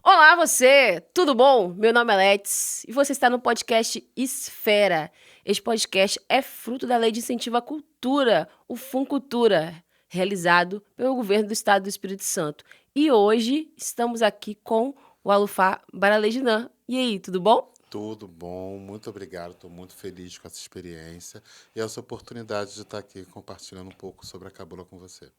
Olá, você! Tudo bom? Meu nome é Let's e você está no podcast Esfera. Este podcast é fruto da Lei de Incentivo à Cultura, o Funcultura, realizado pelo governo do Estado do Espírito Santo. E hoje estamos aqui com o Alufá Baralejinã. E aí, tudo bom? Tudo bom, muito obrigado. Estou muito feliz com essa experiência e essa oportunidade de estar aqui compartilhando um pouco sobre a cabula com você.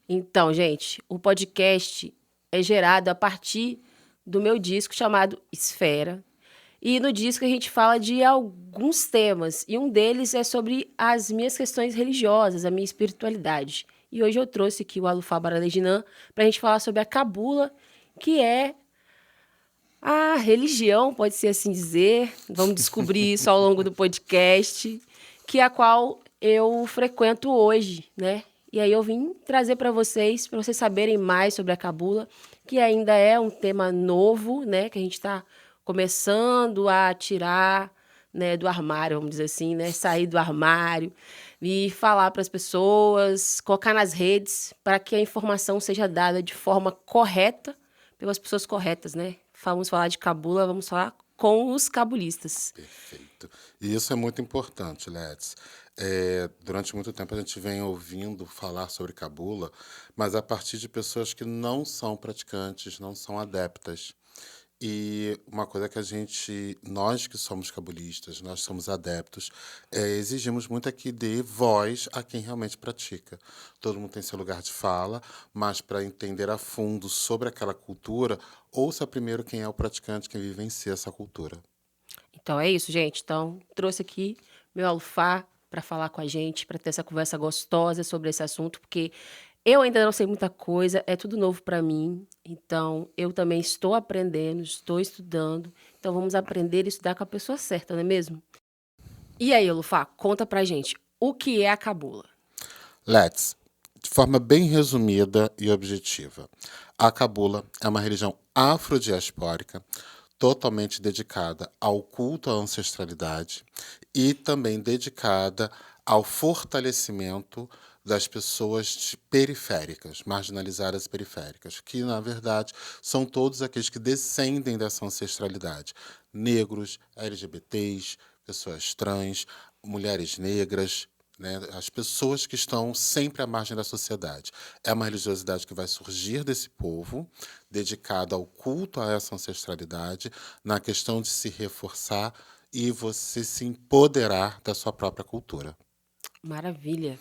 Então, gente, o podcast é gerado a partir do meu disco chamado Esfera. E no disco a gente fala de alguns temas, e um deles é sobre as minhas questões religiosas, a minha espiritualidade. E hoje eu trouxe aqui o Alufá Baralejinã para a gente falar sobre a cabula, que é a religião, pode ser assim dizer. Vamos descobrir isso ao longo do podcast, que é a qual eu frequento hoje, né? E aí eu vim trazer para vocês saberem mais sobre a cabula, que ainda é um tema novo, né? Que a gente está começando a tirar, né, do armário, vamos dizer assim, né? Sair do armário e falar para as pessoas, colocar nas redes, para que a informação seja dada de forma correta pelas pessoas corretas, né? Vamos falar de cabula, vamos falar com os cabulistas. Perfeito. E isso é muito importante, Let's. Durante muito tempo a gente vem ouvindo falar sobre cabula, mas a partir de pessoas que não são praticantes, não são adeptas. E uma coisa que nós que somos cabulistas, nós somos adeptos, exigimos muito aqui de voz a quem realmente pratica. Todo mundo tem seu lugar de fala, mas para entender a fundo sobre aquela cultura, ouça primeiro quem é o praticante, quem vivencia essa cultura. Então é isso, gente. Então trouxe aqui meu alufá para falar com a gente, para ter essa conversa gostosa sobre esse assunto, porque eu ainda não sei muita coisa, é tudo novo para mim. Então eu também estou aprendendo, estou estudando. Então vamos aprender e estudar com a pessoa certa, não é mesmo? E aí, Alufá, conta pra gente, o que é a cabula? Let's, de forma bem resumida e objetiva, a cabula é uma religião afrodiaspórica totalmente dedicada ao culto à ancestralidade e também dedicada ao fortalecimento das pessoas periféricas, marginalizadas periféricas, que, na verdade, são todos aqueles que descendem dessa ancestralidade. Negros, LGBTs, pessoas trans, mulheres negras, né, as pessoas que estão sempre à margem da sociedade. É uma religiosidade que vai surgir desse povo, dedicada ao culto a essa ancestralidade, na questão de se reforçar e você se empoderar da sua própria cultura. Maravilha.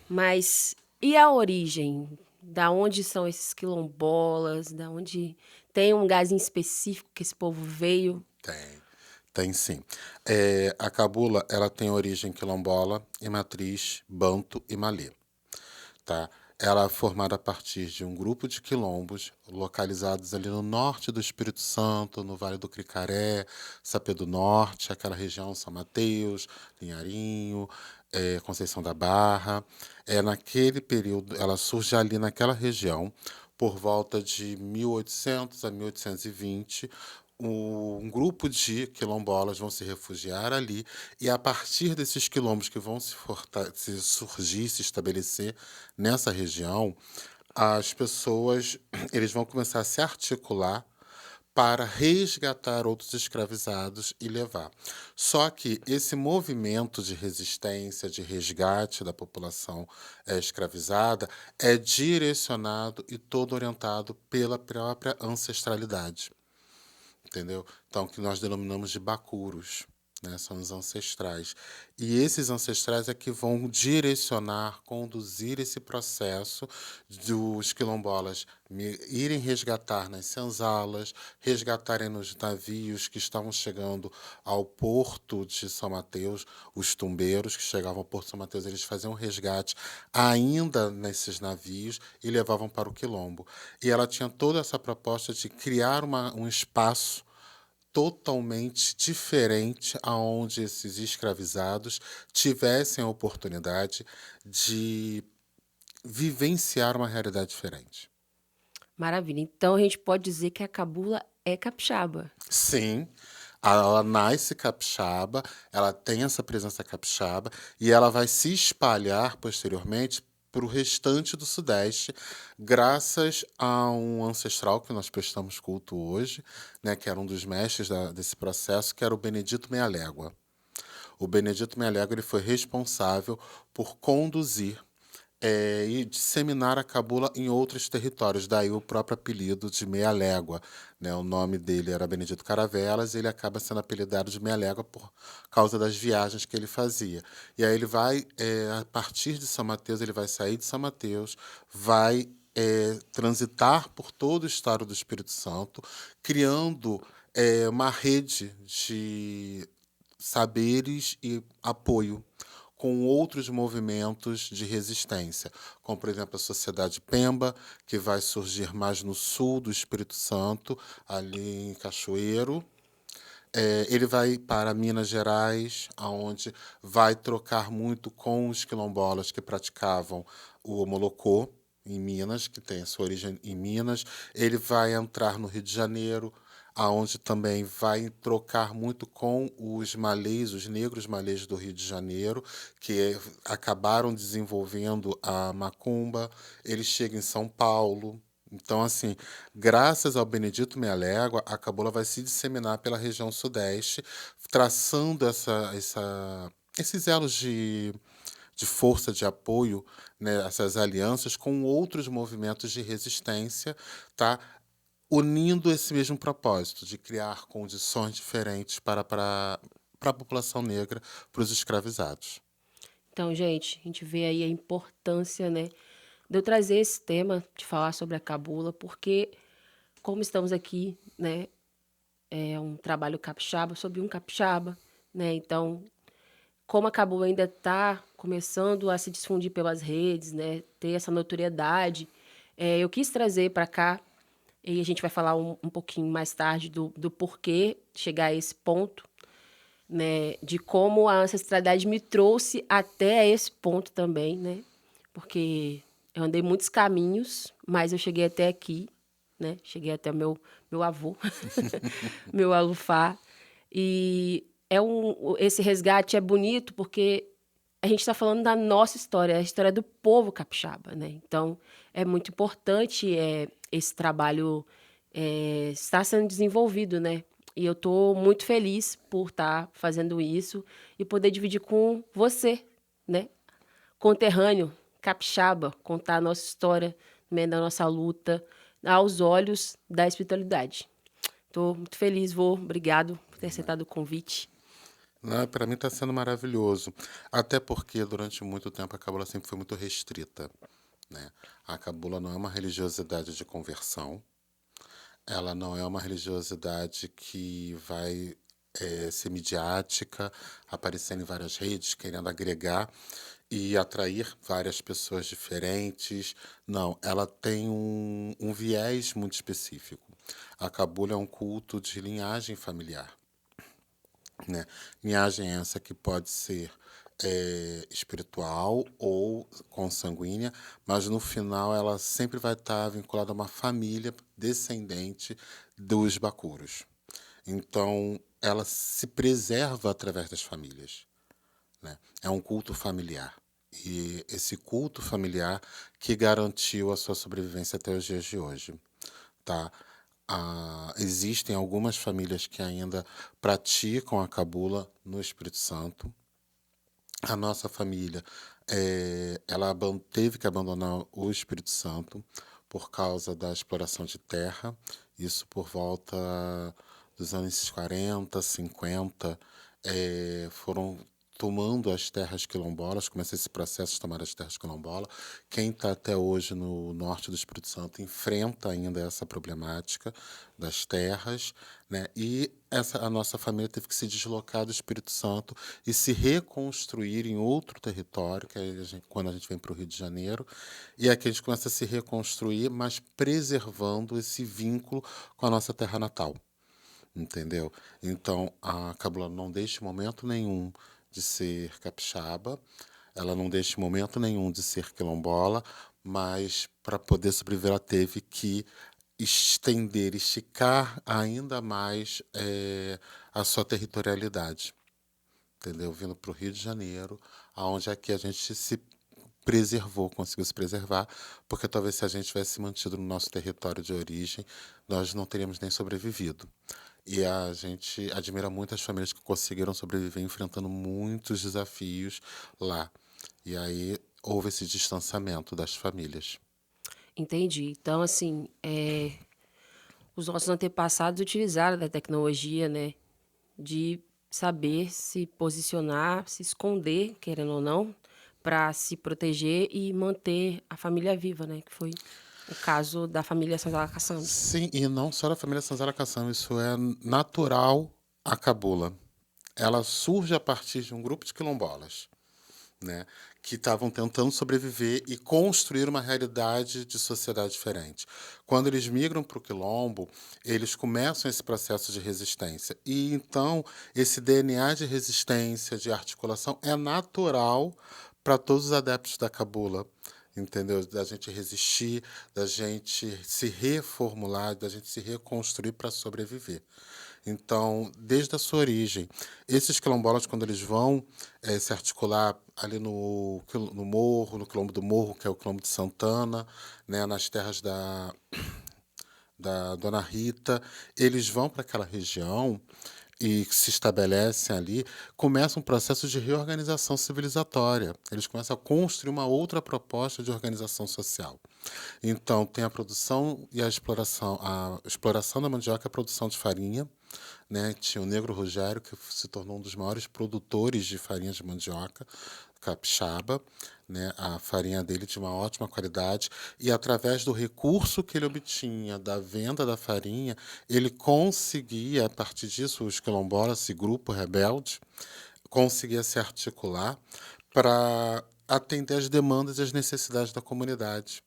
Mas e a origem? Da onde são esses quilombolas? Da onde tem um lugar em específico que esse povo veio? Tem sim. A cabula ela tem origem quilombola e matriz banto e malê. Tá? Ela é formada a partir de um grupo de quilombos localizados ali no norte do Espírito Santo, no Vale do Cricaré, Sapé do Norte, aquela região São Mateus, Linharinho, Conceição da Barra. Naquele período, ela surge ali naquela região, por volta de 1800 a 1820, um grupo de quilombolas vão se refugiar ali e a partir desses quilombos que vão se surgir, se estabelecer nessa região, as pessoas eles vão começar a se articular para resgatar outros escravizados e levar. Só que esse movimento de resistência, de resgate da população escravizada é direcionado e todo orientado pela própria ancestralidade, entendeu? Então, que nós denominamos de bacuros, né? São os ancestrais. E esses ancestrais é que vão direcionar, conduzir esse processo dos quilombolas irem resgatar nas senzalas, resgatarem nos navios que estavam chegando ao porto de São Mateus, os tumbeiros que chegavam ao porto de São Mateus, eles faziam um resgate ainda nesses navios e levavam para o quilombo. E ela tinha toda essa proposta de criar um espaço totalmente diferente aonde esses escravizados tivessem a oportunidade de vivenciar uma realidade diferente. Maravilha. Então a gente pode dizer que a cabula é capixaba. Sim, ela nasce capixaba, ela tem essa presença capixaba e ela vai se espalhar posteriormente para o restante do Sudeste, graças a um ancestral que nós prestamos culto hoje, né, que era um dos mestres desse processo, que era o Benedito Meia-Légua. O Benedito Meia-Légua ele foi responsável por conduzir e disseminar a cabula em outros territórios, daí o próprio apelido de Meia-Légua, né? O nome dele era Benedito Caravelas e ele acaba sendo apelidado de Meia-Légua por causa das viagens que ele fazia. E aí ele vai, a partir de São Mateus, ele vai sair de São Mateus, vai transitar por todo o estado do Espírito Santo, criando uma rede de saberes e apoio com outros movimentos de resistência, como, por exemplo, a Sociedade Pemba, que vai surgir mais no sul do Espírito Santo, ali em Cachoeiro. Ele vai para Minas Gerais, onde vai trocar muito com os quilombolas que praticavam o molocô, em Minas, que tem a sua origem em Minas. Ele vai entrar no Rio de Janeiro, aonde também vai trocar muito com os malês, os negros malês do Rio de Janeiro, que acabaram desenvolvendo a macumba. Ele chega em São Paulo. Então, assim, graças ao Benedito Meia-Légua, a cabula vai se disseminar pela região sudeste, traçando esses elos de força, de apoio, né, essas alianças com outros movimentos de resistência, tá? Unindo esse mesmo propósito de criar condições diferentes para a população negra, para os escravizados. Então, gente, a gente vê aí a importância, né, de eu trazer esse tema, de falar sobre a cabula, porque como estamos aqui, né, é um trabalho capixaba sobre um capixaba, né, então, como a cabula ainda está começando a se difundir pelas redes, né, ter essa notoriedade, eu quis trazer para cá, e a gente vai falar um pouquinho mais tarde do porquê chegar a esse ponto, né, de como a ancestralidade me trouxe até esse ponto também, né, porque eu andei muitos caminhos, mas eu cheguei até aqui, né, cheguei até meu avô, meu alufá, e esse resgate é bonito porque a gente está falando da nossa história, a história do povo capixaba, né, então é muito importante esse trabalho estar sendo desenvolvido, né, e eu estou muito feliz por estar fazendo isso e poder dividir com você, né, conterrâneo, capixaba, contar a nossa história, né, da nossa luta, aos olhos da espiritualidade. Estou muito feliz, vô. Obrigado por ter aceitado o convite. Para mim está sendo maravilhoso, até porque durante muito tempo a cabula sempre foi muito restrita, né? A cabula não é uma religiosidade de conversão, ela não é uma religiosidade que vai ser midiática, aparecendo em várias redes, querendo agregar e atrair várias pessoas diferentes. Não, ela tem um viés muito específico. A cabula é um culto de linhagem familiar, né? Linhagem essa que pode ser espiritual ou consanguínea, mas no final ela sempre vai estar vinculada a uma família descendente dos bacuros. Então, ela se preserva através das famílias, né? É um culto familiar. E esse culto familiar que garantiu a sua sobrevivência até os dias de hoje, tá? Existem algumas famílias que ainda praticam a cabula no Espírito Santo. A nossa família, ela teve que abandonar o Espírito Santo por causa da exploração de terra, isso por volta dos anos 40, 50, foram tomando as terras quilombolas, começa esse processo de tomar as terras quilombolas. Quem está até hoje no norte do Espírito Santo enfrenta ainda essa problemática das terras, né? E a nossa família teve que se deslocar do Espírito Santo e se reconstruir em outro território, que é quando a gente vem para o Rio de Janeiro, e aqui a gente começa a se reconstruir, mas preservando esse vínculo com a nossa terra natal. Entendeu? Então, a cabula não deixa em momento nenhum de ser capixaba, ela não deixa em momento nenhum de ser quilombola, mas para poder sobreviver ela teve que estender, esticar ainda mais a sua territorialidade, entendeu? Vindo para o Rio de Janeiro, aonde aqui a gente se preservou, conseguiu se preservar, porque talvez se a gente tivesse mantido no nosso território de origem, nós não teríamos nem sobrevivido. E a gente admira muito as famílias que conseguiram sobreviver enfrentando muitos desafios lá. E aí houve esse distanciamento das famílias. Entendi. Então, assim, os nossos antepassados utilizaram da tecnologia, né, de saber se posicionar, se esconder, querendo ou não, para se proteger e manter a família viva, né, que foi o caso da família Sazala Caçambos. Sim, e não só da família Sanzala Cassam, isso é natural à cabula. Ela surge a partir de um grupo de quilombolas, né, que estavam tentando sobreviver e construir uma realidade de sociedade diferente. Quando eles migram para o quilombo, eles começam esse processo de resistência. E então, esse DNA de resistência, de articulação, é natural para todos os adeptos da cabula. Entendeu? Da gente resistir, da gente se reformular, da gente se reconstruir para sobreviver. Então, desde a sua origem, esses quilombolas, quando eles vão se articular ali no morro, no quilombo do Morro, que é o quilombo de Santana, né, nas terras da Dona Rita, eles vão para aquela região e se estabelecem ali, começa um processo de reorganização civilizatória. Eles começam a construir uma outra proposta de organização social. Então, tem a produção e a exploração da mandioca e a produção de farinha, né? Tinha o Negro Rogério, que se tornou um dos maiores produtores de farinha de mandioca, capixaba, né? A farinha dele de uma ótima qualidade e através do recurso que ele obtinha da venda da farinha, ele conseguia, a partir disso, os quilombolas, esse grupo rebelde, conseguia se articular para atender às demandas e às necessidades da comunidade,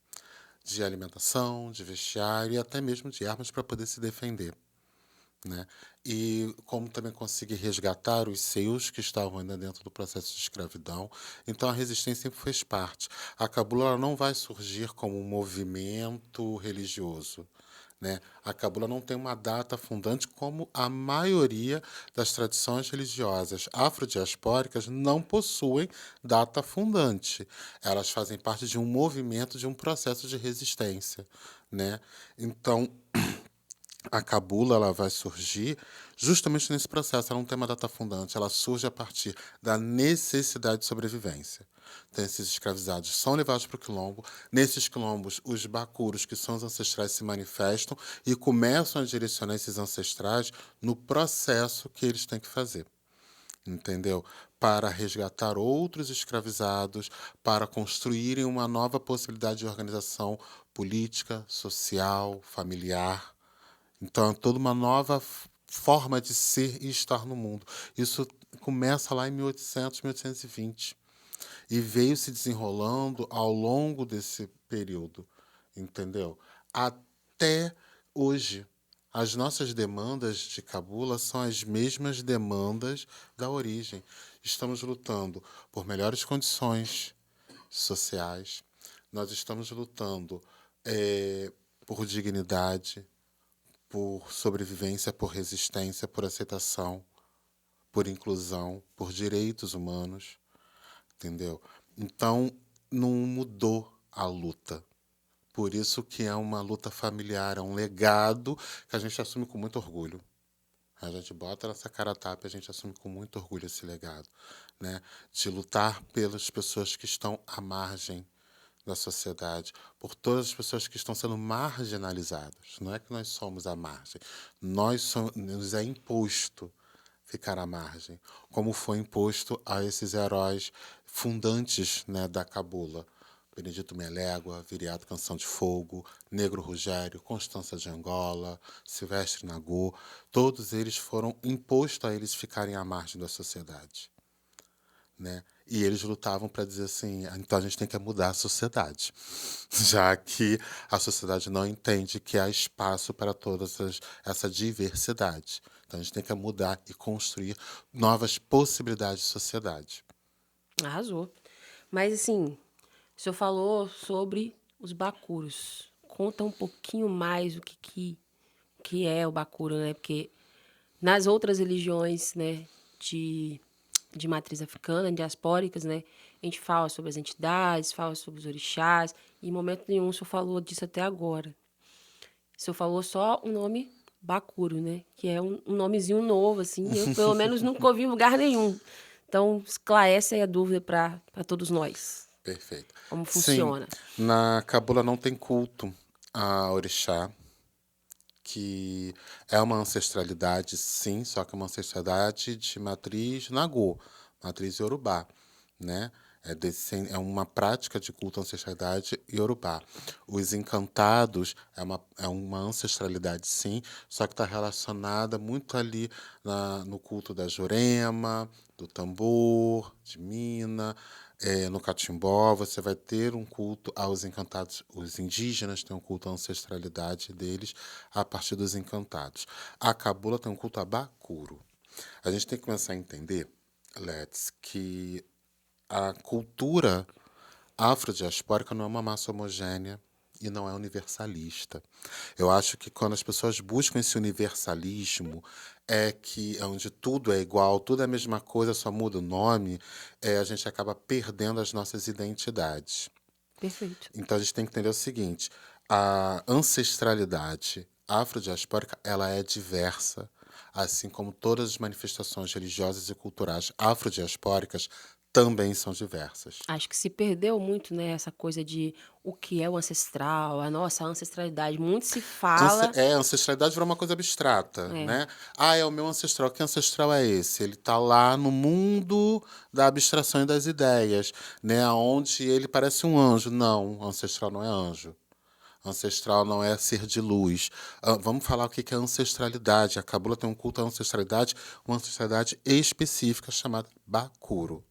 de alimentação, de vestiário e até mesmo de armas para poder se defender, né? E como também conseguir resgatar os seus que estavam ainda dentro do processo de escravidão. Então a resistência sempre fez parte. A cabula ela não vai surgir como um movimento religioso, né? A cabula não tem uma data fundante como a maioria das tradições religiosas afrodiaspóricas não possuem data fundante. Elas fazem parte de um movimento, de um processo de resistência, né? Então, a cabula ela vai surgir justamente nesse processo. Ela não tem uma data fundante, ela surge a partir da necessidade de sobrevivência. Então, esses escravizados são levados para o quilombo. Nesses quilombos, os bacuros, que são os ancestrais, se manifestam e começam a direcionar esses ancestrais no processo que eles têm que fazer, entendeu? Para resgatar outros escravizados, para construírem uma nova possibilidade de organização política, social, familiar. Então, é toda uma nova forma de ser e estar no mundo. Isso começa lá em 1800, 1820 e veio se desenrolando ao longo desse período, entendeu? Até hoje. As nossas demandas de cabula são as mesmas demandas da origem. Estamos lutando por melhores condições sociais, nós estamos lutando por dignidade, por sobrevivência, por resistência, por aceitação, por inclusão, por direitos humanos, entendeu? Então, não mudou a luta. Por isso que é uma luta familiar, é um legado que a gente assume com muito orgulho. A gente bota nessa cara a tapa e a gente assume com muito orgulho esse legado, né? De lutar pelas pessoas que estão à margem da sociedade, por todas as pessoas que estão sendo marginalizadas. Não é que nós somos à margem, nos é imposto ficar à margem, como foi imposto a esses heróis fundantes, né, da cabula. Benedito Melégua, Viriato Canção de Fogo, Negro Rogério, Constança de Angola, Silvestre Nagô, todos eles foram impostos a eles ficarem à margem da sociedade, né? E eles lutavam para dizer assim, então a gente tem que mudar a sociedade, já que a sociedade não entende que há espaço para essa diversidade. Então a gente tem que mudar e construir novas possibilidades de sociedade. Arrasou. Mas, assim, o senhor falou sobre os bacuros. Conta um pouquinho mais o que é o bacuro, né? Porque nas outras religiões, né, de de matriz africana, diaspóricas, né? A gente fala sobre as entidades, fala sobre os orixás, e em momento nenhum o senhor falou disso até agora. O senhor falou só o nome Bacuro, né? Que é um nomezinho novo, assim. Eu, pelo menos, nunca ouvi em lugar nenhum. Então, esclarece aí a dúvida para todos nós. Perfeito. Como Sim, funciona. na cabula não tem culto a orixá, que é uma ancestralidade, sim, só que é uma ancestralidade de matriz Nagô, matriz Yorubá, né? É uma prática de culto à ancestralidade Yorubá. Os encantados é uma ancestralidade, sim, só que está relacionada muito ali no culto da Jurema, do tambor, de Mina, no Catimbó. Você vai ter um culto aos encantados. Os indígenas têm um culto à ancestralidade deles a partir dos encantados. A cabula tem um culto a Bacuro. A gente tem que começar a entender, Let's, que a cultura afrodiaspórica não é uma massa homogênea e não é universalista. Eu acho que quando as pessoas buscam esse universalismo, que é onde tudo é igual, tudo é a mesma coisa, só muda o nome, a gente acaba perdendo as nossas identidades. Perfeito. Então a gente tem que entender o seguinte: a ancestralidade afrodiaspórica ela é diversa, assim como todas as manifestações religiosas e culturais afrodiaspóricas também são diversas. Acho que se perdeu muito, né, essa coisa de o que é o ancestral, a nossa ancestralidade. Muito se fala. Ancestralidade virou uma coisa abstrata, É, né? Ah, é o meu ancestral. Que ancestral é esse? Ele está lá no mundo da abstração e das ideias, né? Onde ele parece um anjo. Não, ancestral não é anjo. Ancestral não é ser de luz. Vamos falar o que é ancestralidade. A cabula tem um culto à ancestralidade, uma ancestralidade específica chamada Bacuro.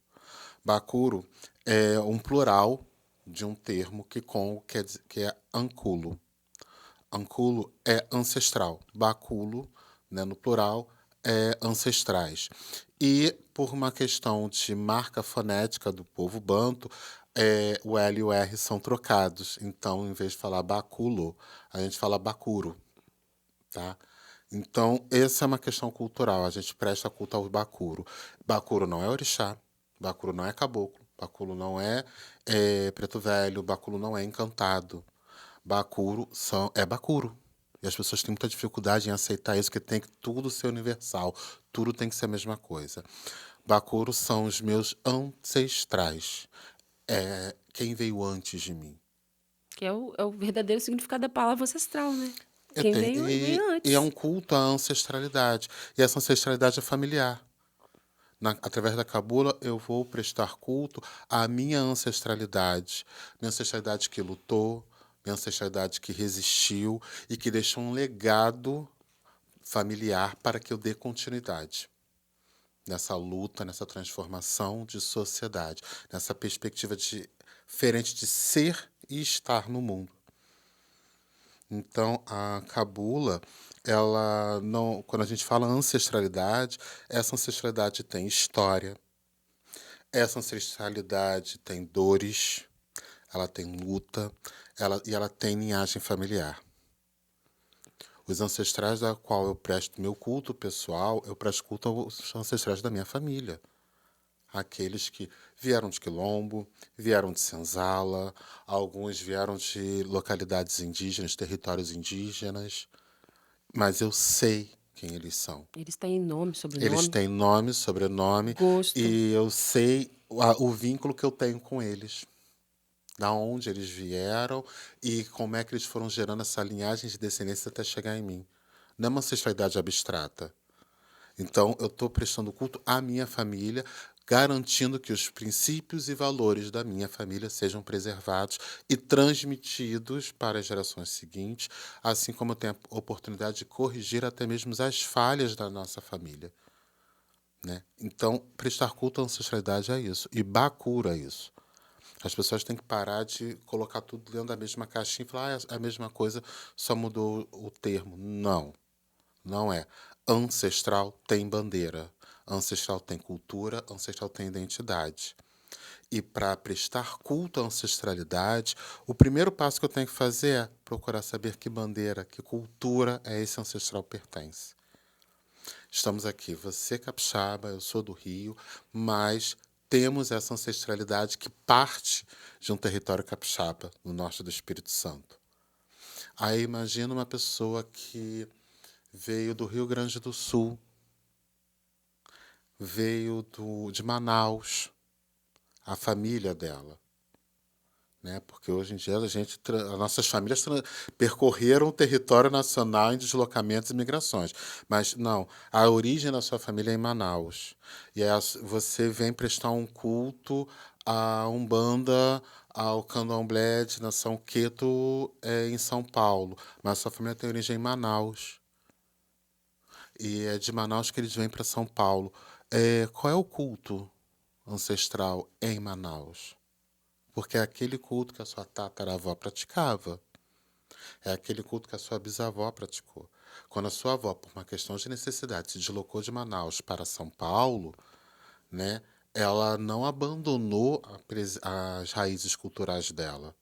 Bacuro é um plural de um termo que é anculo. Anculo é ancestral. Baculo, né, no plural, é ancestrais. E, por uma questão de marca fonética do povo banto, o L e o R são trocados. Então, em vez de falar baculo, a gente fala bacuro. Tá? Então, essa é uma questão cultural. A gente presta culto ao bacuro. Bacuro não é orixá, bacuro não é caboclo, bacuro não é preto velho, bacuro não é encantado. É bacuro. E as pessoas têm muita dificuldade em aceitar isso, que tem que tudo ser universal, tudo tem que ser a mesma coisa. Bacuro são os meus ancestrais. É quem veio antes de mim. que é o verdadeiro significado da palavra ancestral, né? Eu Quem tenho, veio e é antes. um culto à ancestralidade. E essa ancestralidade é familiar. Através da cabula, eu vou prestar culto à minha ancestralidade que lutou, minha ancestralidade que resistiu e que deixou um legado familiar para que eu dê continuidade nessa luta, nessa transformação de sociedade, nessa perspectiva diferente de ser e estar no mundo. Então, a cabula, ela não, quando a gente fala ancestralidade, essa ancestralidade tem história, essa ancestralidade tem dores, ela tem luta, ela tem linhagem familiar. Os ancestrais da qual eu presto meu culto pessoal, eu presto culto aos ancestrais da minha família. Aqueles que vieram de Quilombo, vieram de Senzala, alguns vieram de localidades indígenas, territórios indígenas, mas eu sei quem eles são. Eles têm nome, Eles sobrenome, têm nome, sobrenome, gosto. e eu sei o vínculo que eu tenho com eles, da onde eles vieram e como é que eles foram gerando essa linhagem de descendência até chegar em mim. Não é uma ancestralidade abstrata. Então, eu estou prestando culto à minha família, garantindo que os princípios e valores da minha família sejam preservados e transmitidos para as gerações seguintes, assim como eu tenho a oportunidade de corrigir até mesmo as falhas da nossa família. Né? Então, prestar culto à ancestralidade é isso. E Bacura é isso. As pessoas têm que parar de colocar tudo dentro da mesma caixinha e falar é a mesma coisa, só mudou o termo. Não, não é. Ancestral tem bandeira. Ancestral tem cultura, ancestral tem identidade. E para prestar culto à ancestralidade, o primeiro passo que eu tenho que fazer é procurar saber que bandeira, que cultura esse ancestral pertence. Estamos aqui, você capixaba, eu sou do Rio, mas temos essa ancestralidade que parte de um território capixaba, no norte do Espírito Santo. Aí imagina uma pessoa que veio do Rio Grande do Sul, veio de Manaus, a família dela. Né? Porque hoje em dia as nossas famílias percorreram o território nacional em deslocamentos e migrações. Mas não, a origem da sua família é em Manaus. E aí você vem prestar um culto à Umbanda, ao Candomblé de Nação Queto em São Paulo. Mas a sua família tem origem em Manaus. E é de Manaus que eles vêm para São Paulo. Qual é o culto ancestral em Manaus? Porque é aquele culto que a sua tataravó praticava. É aquele culto que a sua bisavó praticou. Quando a sua avó, por uma questão de necessidade, se deslocou de Manaus para São Paulo, né, ela não abandonou as raízes culturais dela.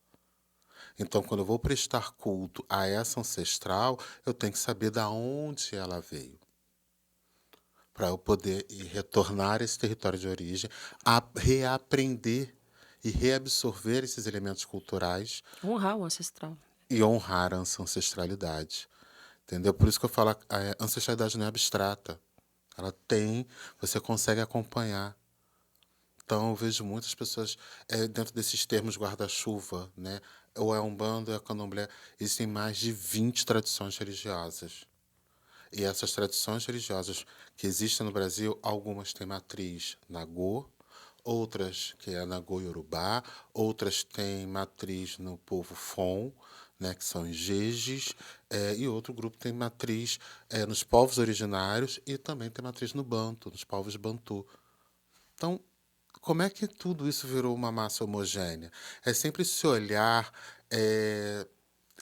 Então, quando eu vou prestar culto a essa ancestral, eu tenho que saber de onde ela veio. Para eu poder retornar a esse território de origem, a reaprender e reabsorver esses elementos culturais Honrar o ancestral. e honrar a ancestralidade. Entendeu? Por isso que eu falo, a ancestralidade não é abstrata. Ela tem, você consegue acompanhar. Então, eu vejo muitas pessoas dentro desses termos guarda-chuva, né? Ou é Umbanda, ou é Candomblé. Existem mais de 20 tradições religiosas. E essas tradições religiosas que existem no Brasil, algumas têm matriz Nagô, outras que é Nagô Yorubá, outras têm matriz no povo Fon, né, que são Jejes, e outro grupo tem matriz nos povos originários e também tem matriz no Banto, nos povos Bantu. Então, como é que tudo isso virou uma massa homogênea? É sempre esse olhar,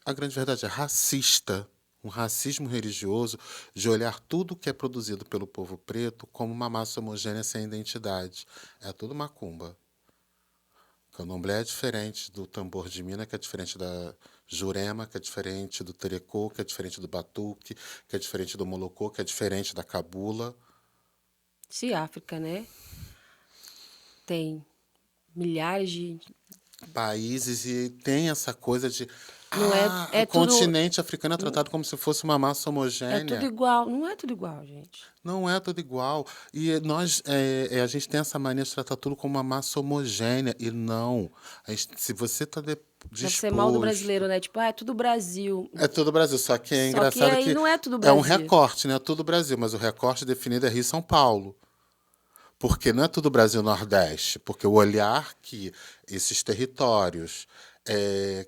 a grande verdade é racista, um racismo religioso de olhar tudo que é produzido pelo povo preto como uma massa homogênea sem identidade. É tudo macumba. Candomblé é diferente do tambor de mina, que é diferente da jurema, que é diferente do terecô, que é diferente do batuque, que é diferente do molocô, que é diferente da cabula. Se África, né, tem milhares de... Países e tem essa coisa de Não é, o é tudo, continente africano é tratado como se fosse uma massa é tudo homogênea. igual. Não é tudo igual, gente. Não é tudo igual. E nós, a gente tem essa mania de tratar tudo como uma massa homogênea. E não. Se você está Deve ser mal do disposto. brasileiro, né? Tipo, é tudo Brasil. É tudo Brasil. Só que é Só que engraçado aí que não é tudo é um Brasil. recorte, né? É tudo Brasil, mas o recorte definido é Rio e São Paulo. Porque não é tudo Brasil-Nordeste. Porque o olhar que esses territórios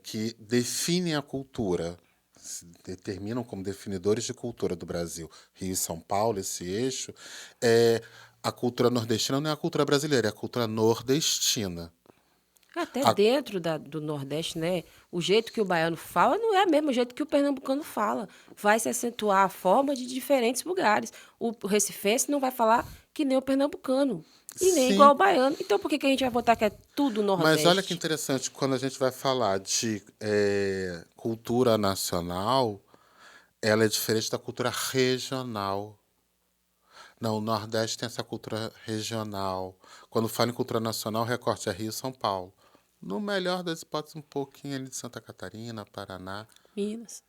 que definem a cultura, se determinam como definidores de cultura do Brasil, Rio e São Paulo, esse eixo, a cultura nordestina não é a cultura brasileira, é a cultura nordestina. Até A- dentro do Nordeste, né? O jeito que o baiano fala não é o mesmo jeito que o pernambucano fala. Vai se acentuar a forma de diferentes lugares. O recifense não vai falar que nem o pernambucano. E nem igual sim, o baiano. Então por que a gente vai botar que é tudo mas olha que Nordeste? interessante, quando a gente vai falar de cultura nacional, ela é diferente da cultura regional. Não, o Nordeste tem essa cultura regional. Quando fala em cultura nacional, o recorte é Rio e São Paulo. No melhor das hipóteses, um pouquinho ali de Santa Catarina, Paraná, Minas.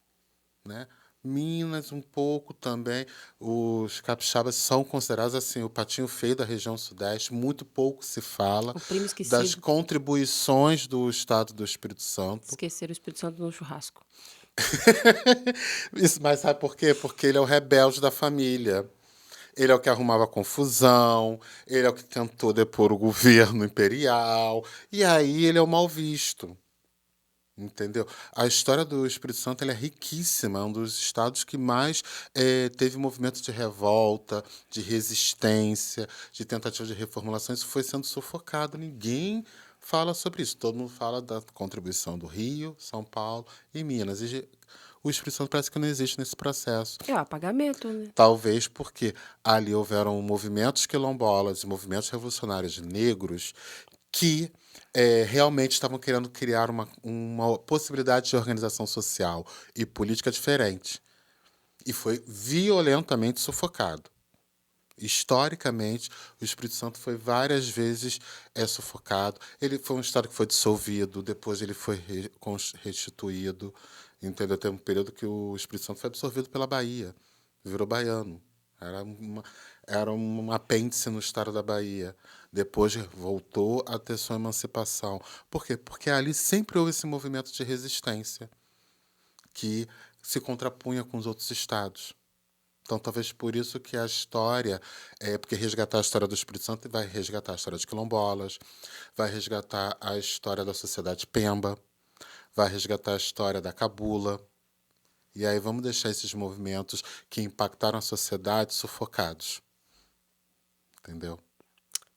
né? Minas, um pouco também. Os capixabas são considerados assim, o patinho feio da região sudeste. Muito pouco se fala O primo das esquecido. contribuições do estado do Espírito Santo. Esqueceram o Espírito Santo no churrasco. Isso, mas sabe por quê? Porque ele é o rebelde da família. Ele é o que arrumava confusão, ele é o que tentou depor o governo imperial, e aí ele é o mal visto. Entendeu? A história do Espírito Santo ela é riquíssima, é um dos estados que mais teve movimento de revolta, de resistência, de tentativa de reformulação. Isso foi sendo sufocado. Ninguém fala sobre isso. Todo mundo fala da contribuição do Rio, São Paulo e Minas. O Espírito Santo parece que não existe nesse processo. É o apagamento, né? Talvez porque ali houveram movimentos quilombolas e movimentos revolucionários negros que realmente estavam querendo criar uma possibilidade de organização social e política diferente. E foi violentamente sufocado. Historicamente, o Espírito Santo foi várias vezes sufocado. Ele foi um estado que foi dissolvido, depois ele foi restituído. Entendeu? Teve um período que o Espírito Santo foi absorvido pela Bahia, virou baiano. Era, uma, era um apêndice no estado da Bahia. Depois voltou a ter sua emancipação. Por quê? Porque ali sempre houve esse movimento de resistência que se contrapunha com os outros estados. Então, talvez por isso que a história, porque resgatar a história do Espírito Santo vai resgatar a história de quilombolas, vai resgatar a história da sociedade Pemba, vai resgatar a história da cabula. E aí vamos deixar esses movimentos que impactaram a sociedade sufocados. Entendeu?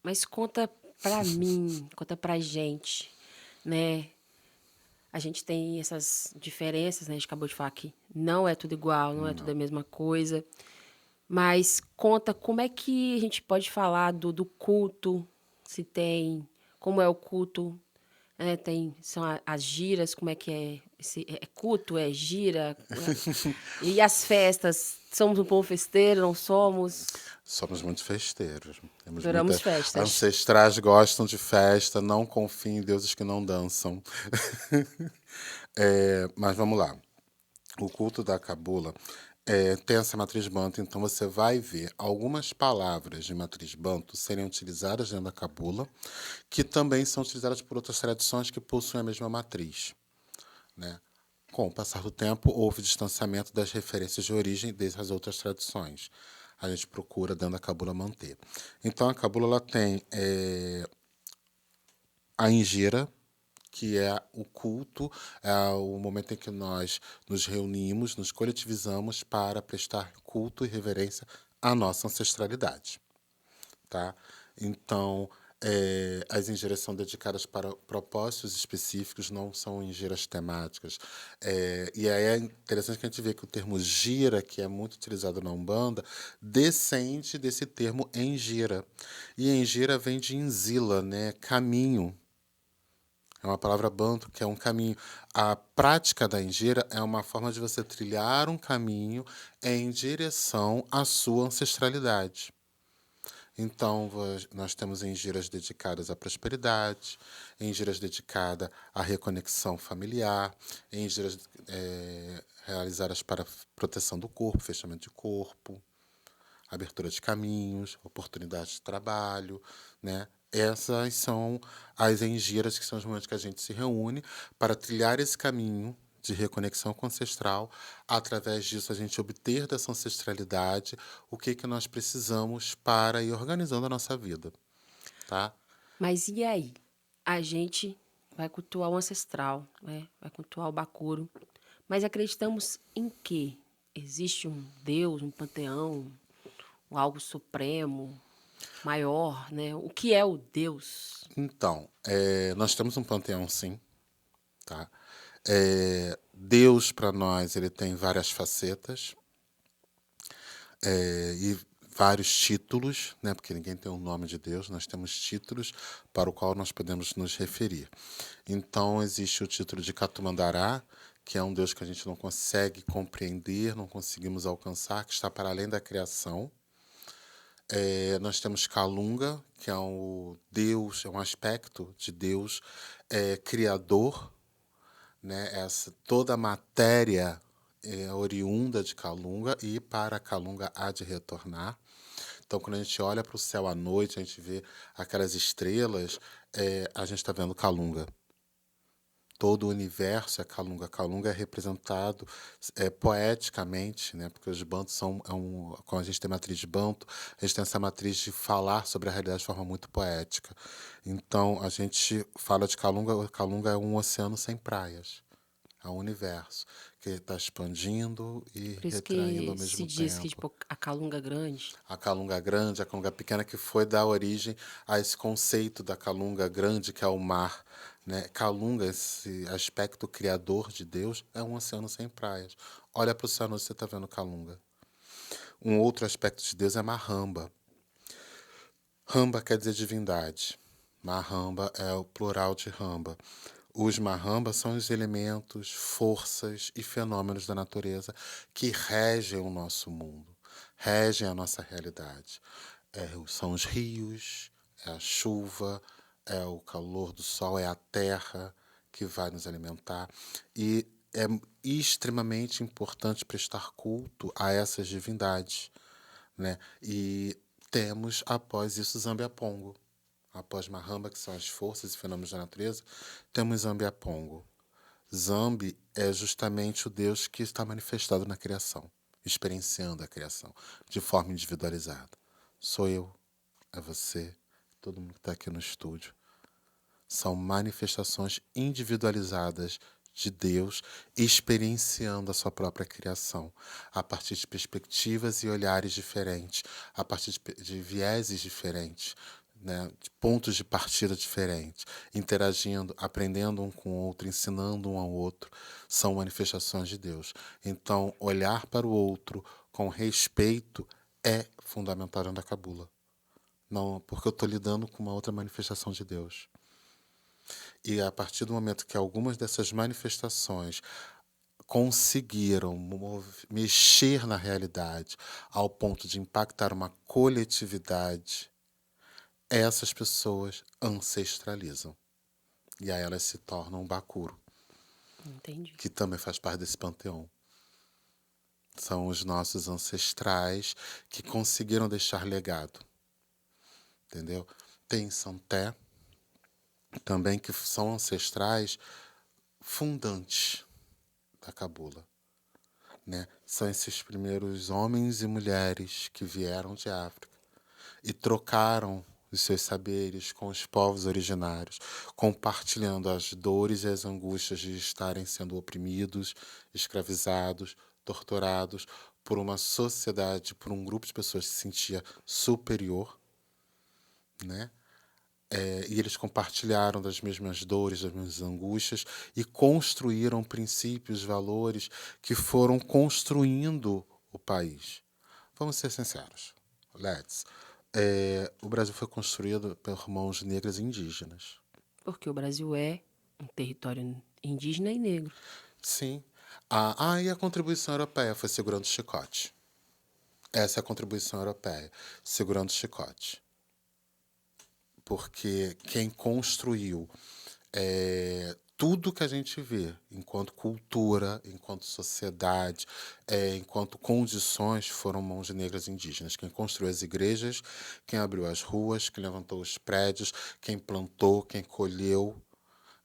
Mas conta pra mim, conta pra gente, né? A gente tem essas diferenças, né? A gente acabou de falar que não é tudo igual, não é tudo Não. a mesma coisa. Mas conta como é que a gente pode falar do culto, se tem, como é o culto, né? Tem, são as giras, como é que é? É culto, é gira? E as festas? Somos um povo festeiro, não somos? Somos muito festeiros. Temos Adoramos muita... festas. Ancestrais gostam de festa, não confiem em deuses que não dançam. Mas vamos lá. O culto da cabula tem essa matriz banto, então você vai ver algumas palavras de matriz banto serem utilizadas dentro da cabula, que também são utilizadas por outras tradições que possuem a mesma matriz, né? Com o passar do tempo, houve distanciamento das referências de origem dessas outras tradições. A gente procura, dentro da cabula, manter. Então, a cabula ela tem a ingira, que é o culto, é o momento em que nós nos reunimos, nos coletivizamos para prestar culto e reverência à nossa ancestralidade, tá? Então, as engiras são dedicadas para propósitos específicos, não são engiras temáticas. E aí é interessante que a gente vê que o termo gira, que é muito utilizado na Umbanda, descende desse termo engira. E engira vem de enzila, né? Caminho. É uma palavra banto, que é um caminho. A prática da ingira é uma forma de você trilhar um caminho em direção à sua ancestralidade. Então, nós temos engiras dedicadas à prosperidade, engiras dedicadas à reconexão familiar, engiras realizadas para proteção do corpo, fechamento de corpo, abertura de caminhos, oportunidades de trabalho, né? Essas são as engiras, que são os momentos que a gente se reúne para trilhar esse caminho de reconexão com o ancestral. Através disso, a gente obter dessa ancestralidade o que nós precisamos para ir organizando a nossa vida, tá? Mas e aí? A gente vai cultuar o ancestral, né? Vai cultuar o Bacuro. Mas acreditamos em quê? Existe um Deus, um panteão, um algo supremo, maior, né? O que é o Deus? Então, nós temos um panteão, sim, tá? Deus, para nós, ele tem várias facetas. E vários títulos, né, porque ninguém tem o nome de Deus, nós temos títulos para o qual nós podemos nos referir. Então, existe o título de Catumandará, que é um Deus que a gente não consegue compreender, não conseguimos alcançar, que está para além da criação. Nós temos Calunga, que é um Deus, é um aspecto de Deus criador, né? Toda a matéria é oriunda de Calunga e para Calunga há de retornar. Então, quando a gente olha para o céu à noite, a gente vê aquelas estrelas, a gente está vendo Calunga. Todo o universo é Calunga. Calunga é representado poeticamente, né? Porque os bantos são. Quando a gente tem matriz de banto, a gente tem essa matriz de falar sobre a realidade de forma muito poética. Então, a gente fala de Calunga. Calunga é um oceano sem praias. É um universo que está expandindo e Por isso retraindo que ao se mesmo diz que, tempo. tipo, a Calunga grande. A Calunga grande, a Calunga pequena, que foi dar origem a esse conceito da Calunga grande, que é o mar. Né? Calunga, esse aspecto criador de Deus, é um oceano sem praias. Olha para o céu e você está vendo Calunga. Um outro aspecto de Deus é Mahamba. Ramba quer dizer divindade. Mahamba é o plural de Ramba. Os Mahambas são os elementos, forças e fenômenos da natureza que regem o nosso mundo. regem a nossa realidade. São os rios, é a chuva, é o calor do sol, é a terra que vai nos alimentar. E é extremamente importante prestar culto a essas divindades, né? E temos, após isso, Zambiapongo. Após Mahamba, que são as forças e fenômenos da natureza, temos Zambiapongo. Zambi é justamente o Deus que está manifestado na criação, experienciando a criação, de forma individualizada. Sou eu, é você, todo mundo que está aqui no estúdio. São manifestações individualizadas de Deus experienciando a sua própria criação, a partir de perspectivas e olhares diferentes, a partir de vieses diferentes, né, de pontos de partida diferentes, interagindo, aprendendo um com o outro, ensinando um ao outro, são manifestações de Deus. Então, olhar para o outro com respeito é fundamental dentro da cabula. Não, porque eu estou lidando com uma outra manifestação de Deus. E a partir do momento que algumas dessas manifestações conseguiram mexer na realidade ao ponto de impactar uma coletividade, essas pessoas ancestralizam. E aí elas se tornam um Bakuro, Entendi. que também faz parte desse panteão. São os nossos ancestrais que conseguiram deixar legado. Entendeu? Tem Santé, também, que são ancestrais fundantes da cabula, né? São esses primeiros homens e mulheres que vieram de África e trocaram os seus saberes com os povos originários, compartilhando as dores e as angústias de estarem sendo oprimidos, escravizados, torturados por uma sociedade, por um grupo de pessoas que se sentia superior, né? E eles compartilharam das mesmas dores, das mesmas angústias e construíram princípios, valores que foram construindo o país. Vamos ser sinceros, Let's. O Brasil foi construído por mãos negras e indígenas. Porque o Brasil é um território indígena e negro. Sim. E a contribuição europeia foi segurando o chicote. Essa é a contribuição europeia, segurando o chicote. Porque quem construiu tudo que a gente vê enquanto cultura, enquanto sociedade, enquanto condições, foram mãos negras indígenas. Quem construiu as igrejas, quem abriu as ruas, quem levantou os prédios, quem plantou, quem colheu,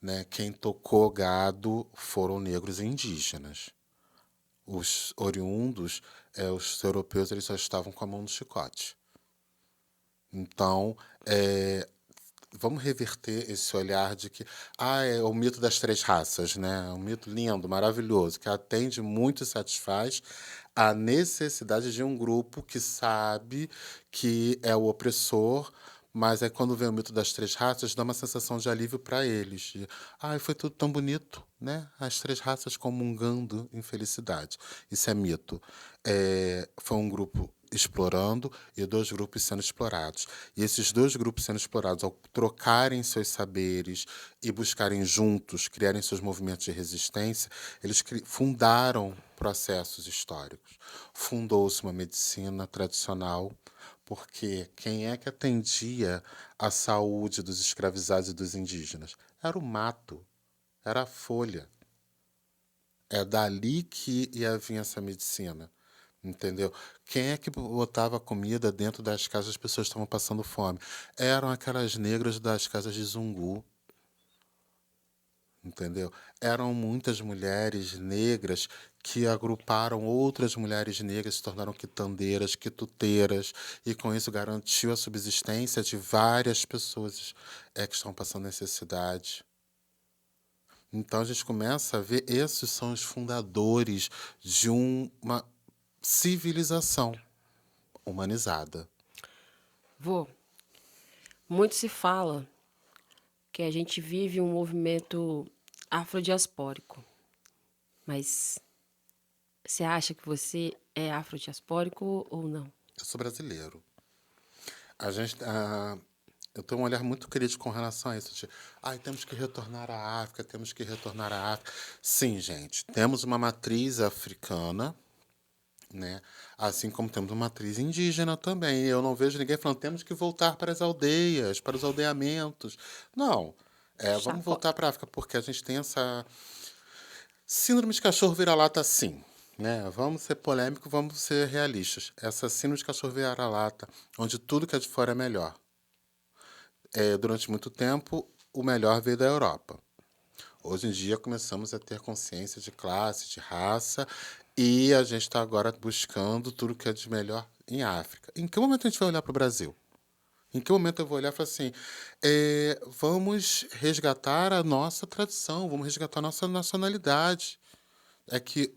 né, quem tocou gado, foram negros e indígenas. Os oriundos, os europeus, eles só estavam com a mão no chicote. Então, vamos reverter esse olhar de que é o mito das três raças, né? É um mito lindo, maravilhoso, que atende muito e satisfaz a necessidade de um grupo que sabe que é o opressor, mas aí quando vem o mito das três raças, dá uma sensação de alívio para eles. Foi tudo tão bonito, né? As três raças comungando em felicidade. Isso é mito. Foi um grupo explorando e dois grupos sendo explorados. E esses dois grupos sendo explorados, ao trocarem seus saberes e buscarem juntos, criarem seus movimentos de resistência, eles fundaram processos históricos. Fundou-se uma medicina tradicional, porque quem é que atendia a saúde dos escravizados e dos indígenas? Era o mato, era a folha. É dali que ia vir essa medicina. Entendeu? Quem é que botava comida dentro das casas das pessoas que estavam passando fome? Eram aquelas negras das casas de Zungu. Entendeu? Eram muitas mulheres negras que agruparam outras mulheres negras, se tornaram quitandeiras, quituteiras, e com isso garantiu a subsistência de várias pessoas que estão passando necessidade. Então a gente começa a ver, esses são os fundadores de uma civilização humanizada. Vô, muito se fala que a gente vive um movimento afrodiaspórico. Mas você acha que você é afrodiaspórico ou não? Eu sou brasileiro. Eu tenho um olhar muito crítico com relação a isso. Temos que retornar à África, temos que retornar à África. Sim, gente, temos uma matriz africana, né? Assim como temos uma matriz indígena também. Eu não vejo ninguém falando temos que voltar para as aldeias, para os aldeamentos. Não. Vamos Chaco... voltar para a África, porque a gente tem essa síndrome de cachorro vira-lata, sim. Né? Vamos ser polêmicos, vamos ser realistas. Essa síndrome de cachorro vira-lata, onde tudo que é de fora é melhor. Durante muito tempo, o melhor veio da Europa. Hoje em dia começamos a ter consciência de classe, de raça, e a gente está agora buscando tudo que é de melhor em África. Em que momento a gente vai olhar para o Brasil? Em que momento eu vou olhar e falar assim, vamos resgatar a nossa tradição, vamos resgatar a nossa nacionalidade. É que,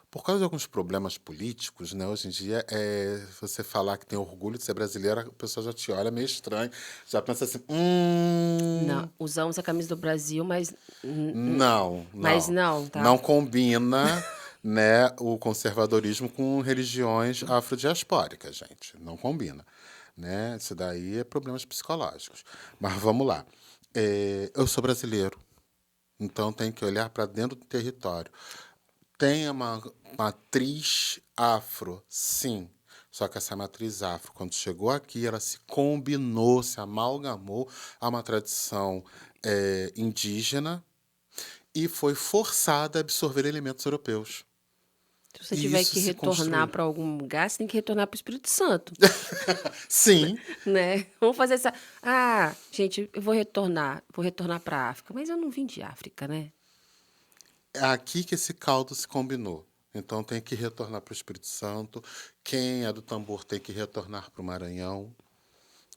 por causa de alguns problemas políticos, né, hoje em dia, você falar que tem orgulho de ser brasileira, o pessoal já te olha meio estranho, já pensa assim, Não, usamos a camisa do Brasil, não, mas não. não, Não tá? combina, né, o conservadorismo com religiões afrodiaspóricas, gente. Não combina, né? Isso daí é problemas psicológicos. Mas vamos lá. Eu sou brasileiro, então tenho que olhar para dentro do território. Tem uma matriz afro, sim. Só que essa matriz afro, quando chegou aqui, ela se combinou, se amalgamou a uma tradição indígena e foi forçada a absorver elementos europeus. Se você E tiver isso que se retornar construiu. para algum lugar, você tem que retornar para o Espírito Santo, Sim, né? Vamos fazer essa. Ah, gente, eu vou retornar para a África, mas eu não vim de África, né? é aqui que esse caldo se combinou. Então tem que retornar para o Espírito Santo. Quem é do tambor tem que retornar para o Maranhão.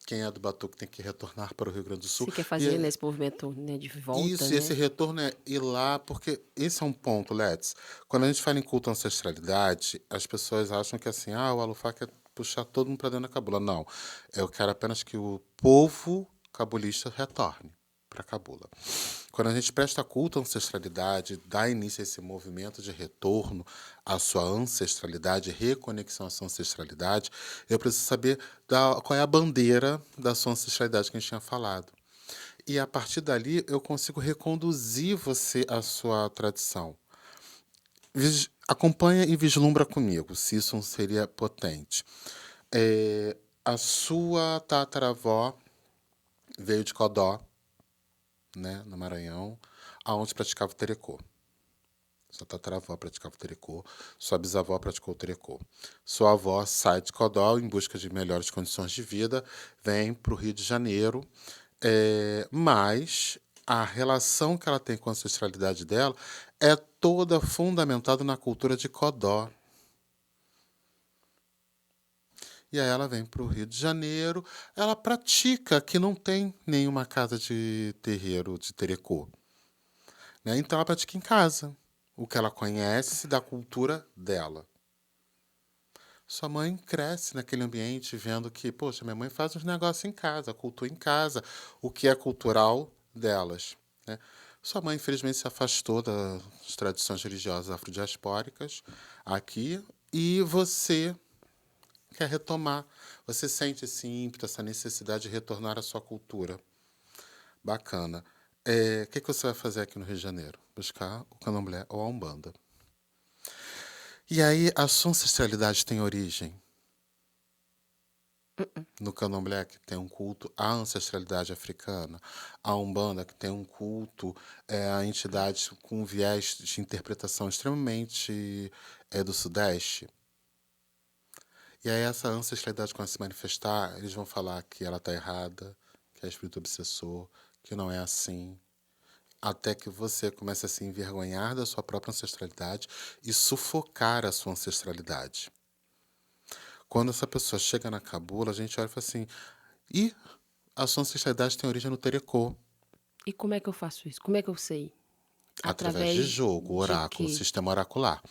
Quem é do batuque tem que retornar para o Rio Grande do Sul. Você quer E fazer nesse movimento, né, de volta, isso, e esse né? retorno é ir lá, porque esse é um ponto, Let's. Quando a gente fala em culto à ancestralidade, as pessoas acham que assim, o Alufá quer puxar todo mundo para dentro da cabula. Não, eu quero apenas que o povo cabulista retorne para a cabula. Quando a gente presta culto à ancestralidade, dá início a esse movimento de retorno à sua ancestralidade, reconexão à sua ancestralidade, eu preciso saber qual é a bandeira da sua ancestralidade que a gente tinha falado. E a partir dali eu consigo reconduzir você à sua tradição. Acompanha e vislumbra comigo, se isso seria potente. A sua tataravó veio de Codó, né, no Maranhão, aonde praticava o terecô. Sua tataravó praticava o terecô, sua bisavó praticou o terecô. Sua avó sai de Codó em busca de melhores condições de vida, vem para o Rio de Janeiro, mas a relação que ela tem com a ancestralidade dela é toda fundamentada na cultura de Codó. E aí ela vem para o Rio de Janeiro, ela pratica que não tem nenhuma casa de terreiro, de terecô. Né? Então ela pratica em casa, o que ela conhece da cultura dela. Sua mãe cresce naquele ambiente vendo que, poxa, minha mãe faz uns negócios em casa, cultua em casa, o que é cultural delas. Né? Sua mãe, infelizmente, se afastou das tradições religiosas afrodiaspóricas aqui e você quer retomar. Você sente esse ímpeto, essa necessidade de retornar à sua cultura. Bacana. O que você vai fazer aqui no Rio de Janeiro? Buscar o candomblé ou a umbanda. E aí, a sua ancestralidade tem origem no candomblé, que tem um culto à ancestralidade africana, a umbanda, que tem um culto à entidade com um viés de interpretação extremamente do Sudeste. E aí essa ancestralidade, quando se manifestar, eles vão falar que ela está errada, que é espírito obsessor, que não é assim, até que você comece a se envergonhar da sua própria ancestralidade e sufocar a sua ancestralidade. Quando essa pessoa chega na cabula, a gente olha e fala assim, e a sua ancestralidade tem origem no terecô, E como é que eu faço isso? Como é que eu sei? através de Através jogo, de oráculo, quê? sistema oracular.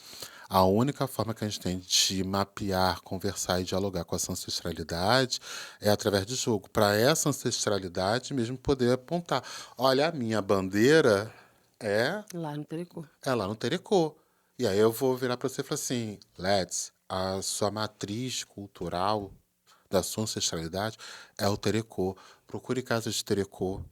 A única forma que a gente tem de mapear, conversar e dialogar com essa ancestralidade é através de jogo. Para essa ancestralidade mesmo poder apontar. Olha, a minha bandeira é, Lá no Telecom. é lá no Terecô. E aí eu vou virar para você e falar assim, Let's, a sua matriz cultural da sua ancestralidade é o Terecô. Procure casas de Terecô.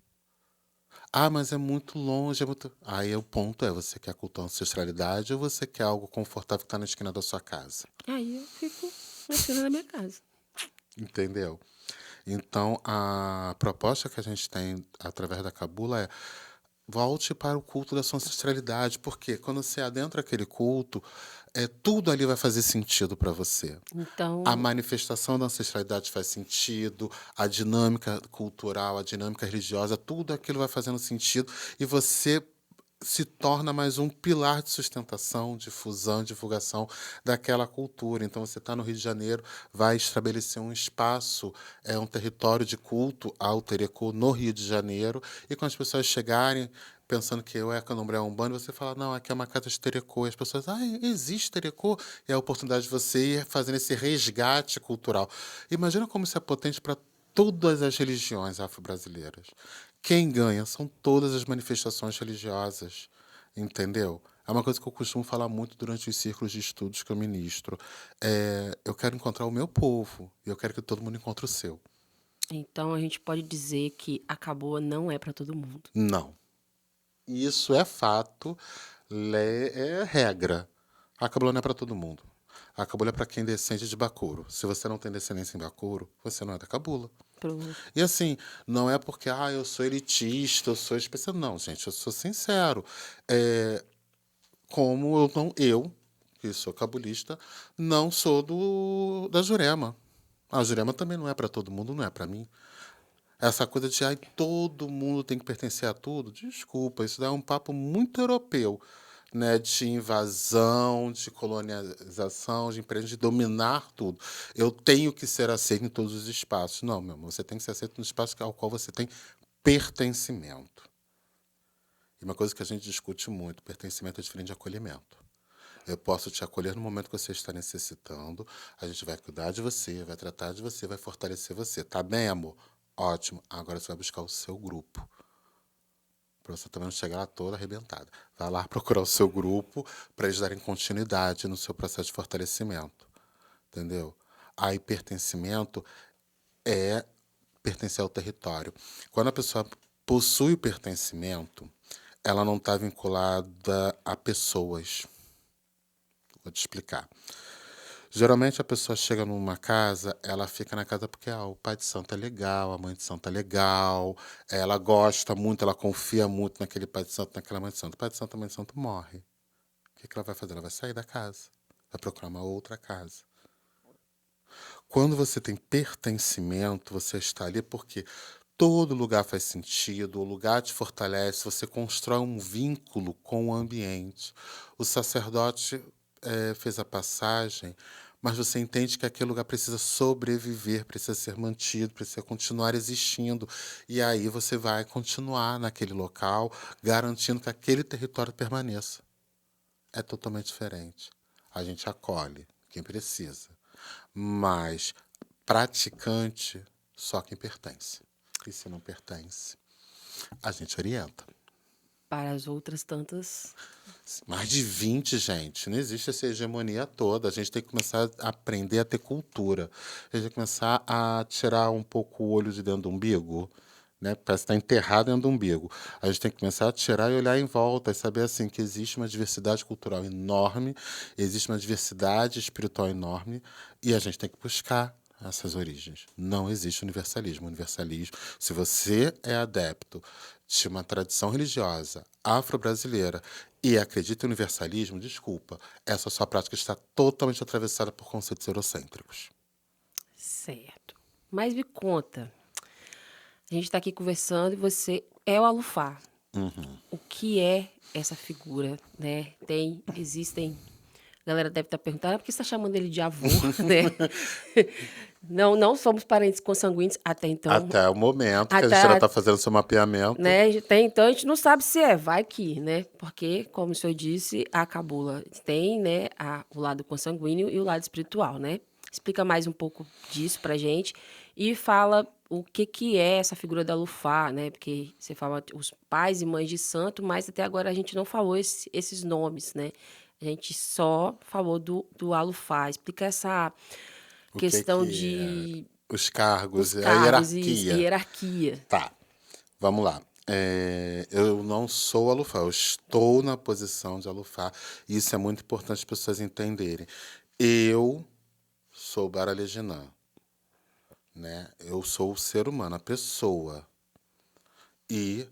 Ah, mas é muito longe, é muito... Aí o ponto é, você quer cultuar a ancestralidade ou você quer algo confortável que está na esquina da sua casa? Aí eu fico na esquina da minha casa. Entendeu? Então, a proposta que a gente tem através da cabula é volte para o culto da sua ancestralidade, porque quando você adentra aquele culto, tudo ali vai fazer sentido para você. A Então, manifestação da ancestralidade faz sentido, a dinâmica cultural, a dinâmica religiosa, tudo aquilo vai fazendo sentido e você se torna mais um pilar de sustentação, difusão, divulgação daquela cultura. Então, você está no Rio de Janeiro, vai estabelecer um espaço, um território de culto ao Terecô no Rio de Janeiro, e quando as pessoas chegarem pensando que eu é candomblé umbanda, você fala, não, aqui é uma casa de Terecô, e as pessoas, existe Terecô, e é a oportunidade de você ir fazendo esse resgate cultural. Imagina como isso é potente para todas as religiões afro-brasileiras. Quem ganha são todas as manifestações religiosas, entendeu? É uma coisa que eu costumo falar muito durante os círculos de estudos que eu ministro. Eu quero encontrar o meu povo e eu quero que todo mundo encontre o seu. então a gente pode dizer que a caboa não é para todo mundo. Não. Isso é fato, é regra. A cabula não é para todo mundo. A cabula é para quem descende de Bacuro. Se você não tem descendência em Bacuro, você não é da cabula. Pro... E assim, não é porque eu sou elitista, eu sou especial. Não, gente, eu sou sincero. Como eu não, eu, que sou cabulista, não sou da Jurema. A Jurema também não é para todo mundo, não é para mim. Essa coisa de todo mundo tem que pertencer a tudo, desculpa, isso daí é um papo muito europeu, né? De invasão, de colonização, de empresa, de dominar tudo. Eu tenho que ser aceito em todos os espaços. Não, meu amor, você tem que ser aceito no espaço ao qual você tem pertencimento. E uma coisa que a gente discute muito, pertencimento é diferente de acolhimento. Eu posso te acolher no momento que você está necessitando. A gente vai cuidar de você, vai tratar de você, vai fortalecer você. Tá bem, amor? Ótimo. Agora você vai buscar o seu grupo. Para você também não chegar lá toda arrebentada. Vai lá procurar o seu grupo para eles darem continuidade no seu processo de fortalecimento. Entendeu? Aí pertencimento é pertencer ao território. Quando a pessoa possui o pertencimento, ela não está vinculada a pessoas. Vou te explicar. Geralmente a pessoa chega numa casa, ela fica na casa porque o pai de santo é legal, a mãe de santo é legal, ela gosta muito, ela confia muito naquele pai de santo, naquela mãe de santo. O pai de santo, a mãe de santo morre. O que ela vai fazer? Ela vai sair da casa, vai procurar uma outra casa. Quando você tem pertencimento, você está ali porque todo lugar faz sentido, o lugar te fortalece, você constrói um vínculo com o ambiente. O sacerdote fez a passagem, mas você entende que aquele lugar precisa sobreviver, precisa ser mantido, precisa continuar existindo. E aí você vai continuar naquele local, garantindo que aquele território permaneça. É totalmente diferente. A gente acolhe quem precisa, mas praticante só quem pertence. E se não pertence, a gente orienta. Para as outras tantas. Mais de 20, gente. Não existe essa hegemonia toda. A gente tem que começar a aprender a ter cultura. A gente tem que começar a tirar um pouco o olho de dentro do umbigo. Né? Parece estar enterrado dentro do umbigo. A gente tem que começar a tirar e olhar em volta e saber assim que existe uma diversidade cultural enorme, existe uma diversidade espiritual enorme e a gente tem que buscar essas origens. Não existe universalismo. Universalismo, se você é adepto de uma tradição religiosa afro-brasileira e acredita em universalismo, desculpa, essa sua prática está totalmente atravessada por conceitos eurocêntricos. Certo. Mas me conta, a gente está aqui conversando e você é o Alufá. O que é essa figura, né? Existem... A galera deve estar perguntando, por que você está chamando ele de avô, né? Não, não somos parentes consanguíneos até então. Até o momento que a gente ainda Até, está fazendo seu mapeamento. né? Até então a gente não sabe se vai que, né? Porque, como o senhor disse, a cabula tem, né, o lado consanguíneo e o lado espiritual, né? Explica mais um pouco disso pra gente e fala o que é essa figura da Lufá, né? Porque você fala os pais e mães de santo, mas até agora a gente não falou esses nomes, né? A gente só falou do Alufá. Explica essa O questão que é de os os cargos, a cargos e hierarquia. hierarquia. Tá, vamos lá. Eu não sou Alufá, eu estou na posição de Alufá. E isso é muito importante as pessoas entenderem. Eu sou Baralejinã, né? Eu sou o ser humano, a pessoa. E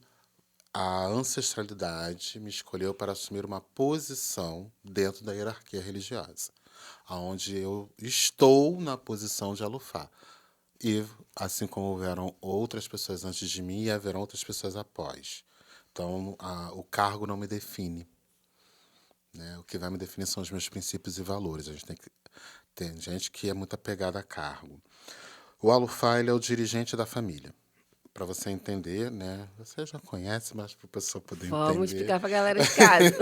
a ancestralidade me escolheu para assumir uma posição dentro da hierarquia religiosa, onde eu estou na posição de Alufá. E assim como houveram outras pessoas antes de mim, e haverão outras pessoas após. Então, o cargo não me define, né? O que vai me definir são os meus princípios e valores. Tem gente que é muito apegada a cargo. O Alufá, ele é o dirigente da família. Para você entender, né? Você já conhece, mas para a pessoa poder Vamos entender. explicar pra galera de casa.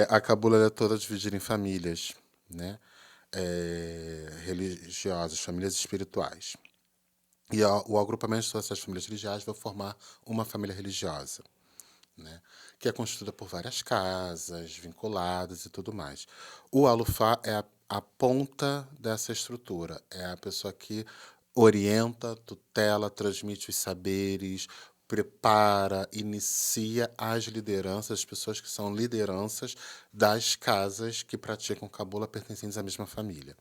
A cabula ela é toda dividida em famílias, né? Religiosas, famílias espirituais. E o agrupamento de todas essas famílias religiosas vai formar uma família religiosa, né? Que é constituída por várias casas, vinculadas e tudo mais. O Alufá é a ponta dessa estrutura, é a pessoa que orienta, tutela, transmite os saberes, prepara, inicia as lideranças, as pessoas que são lideranças das casas que praticam cabula pertencentes à mesma família.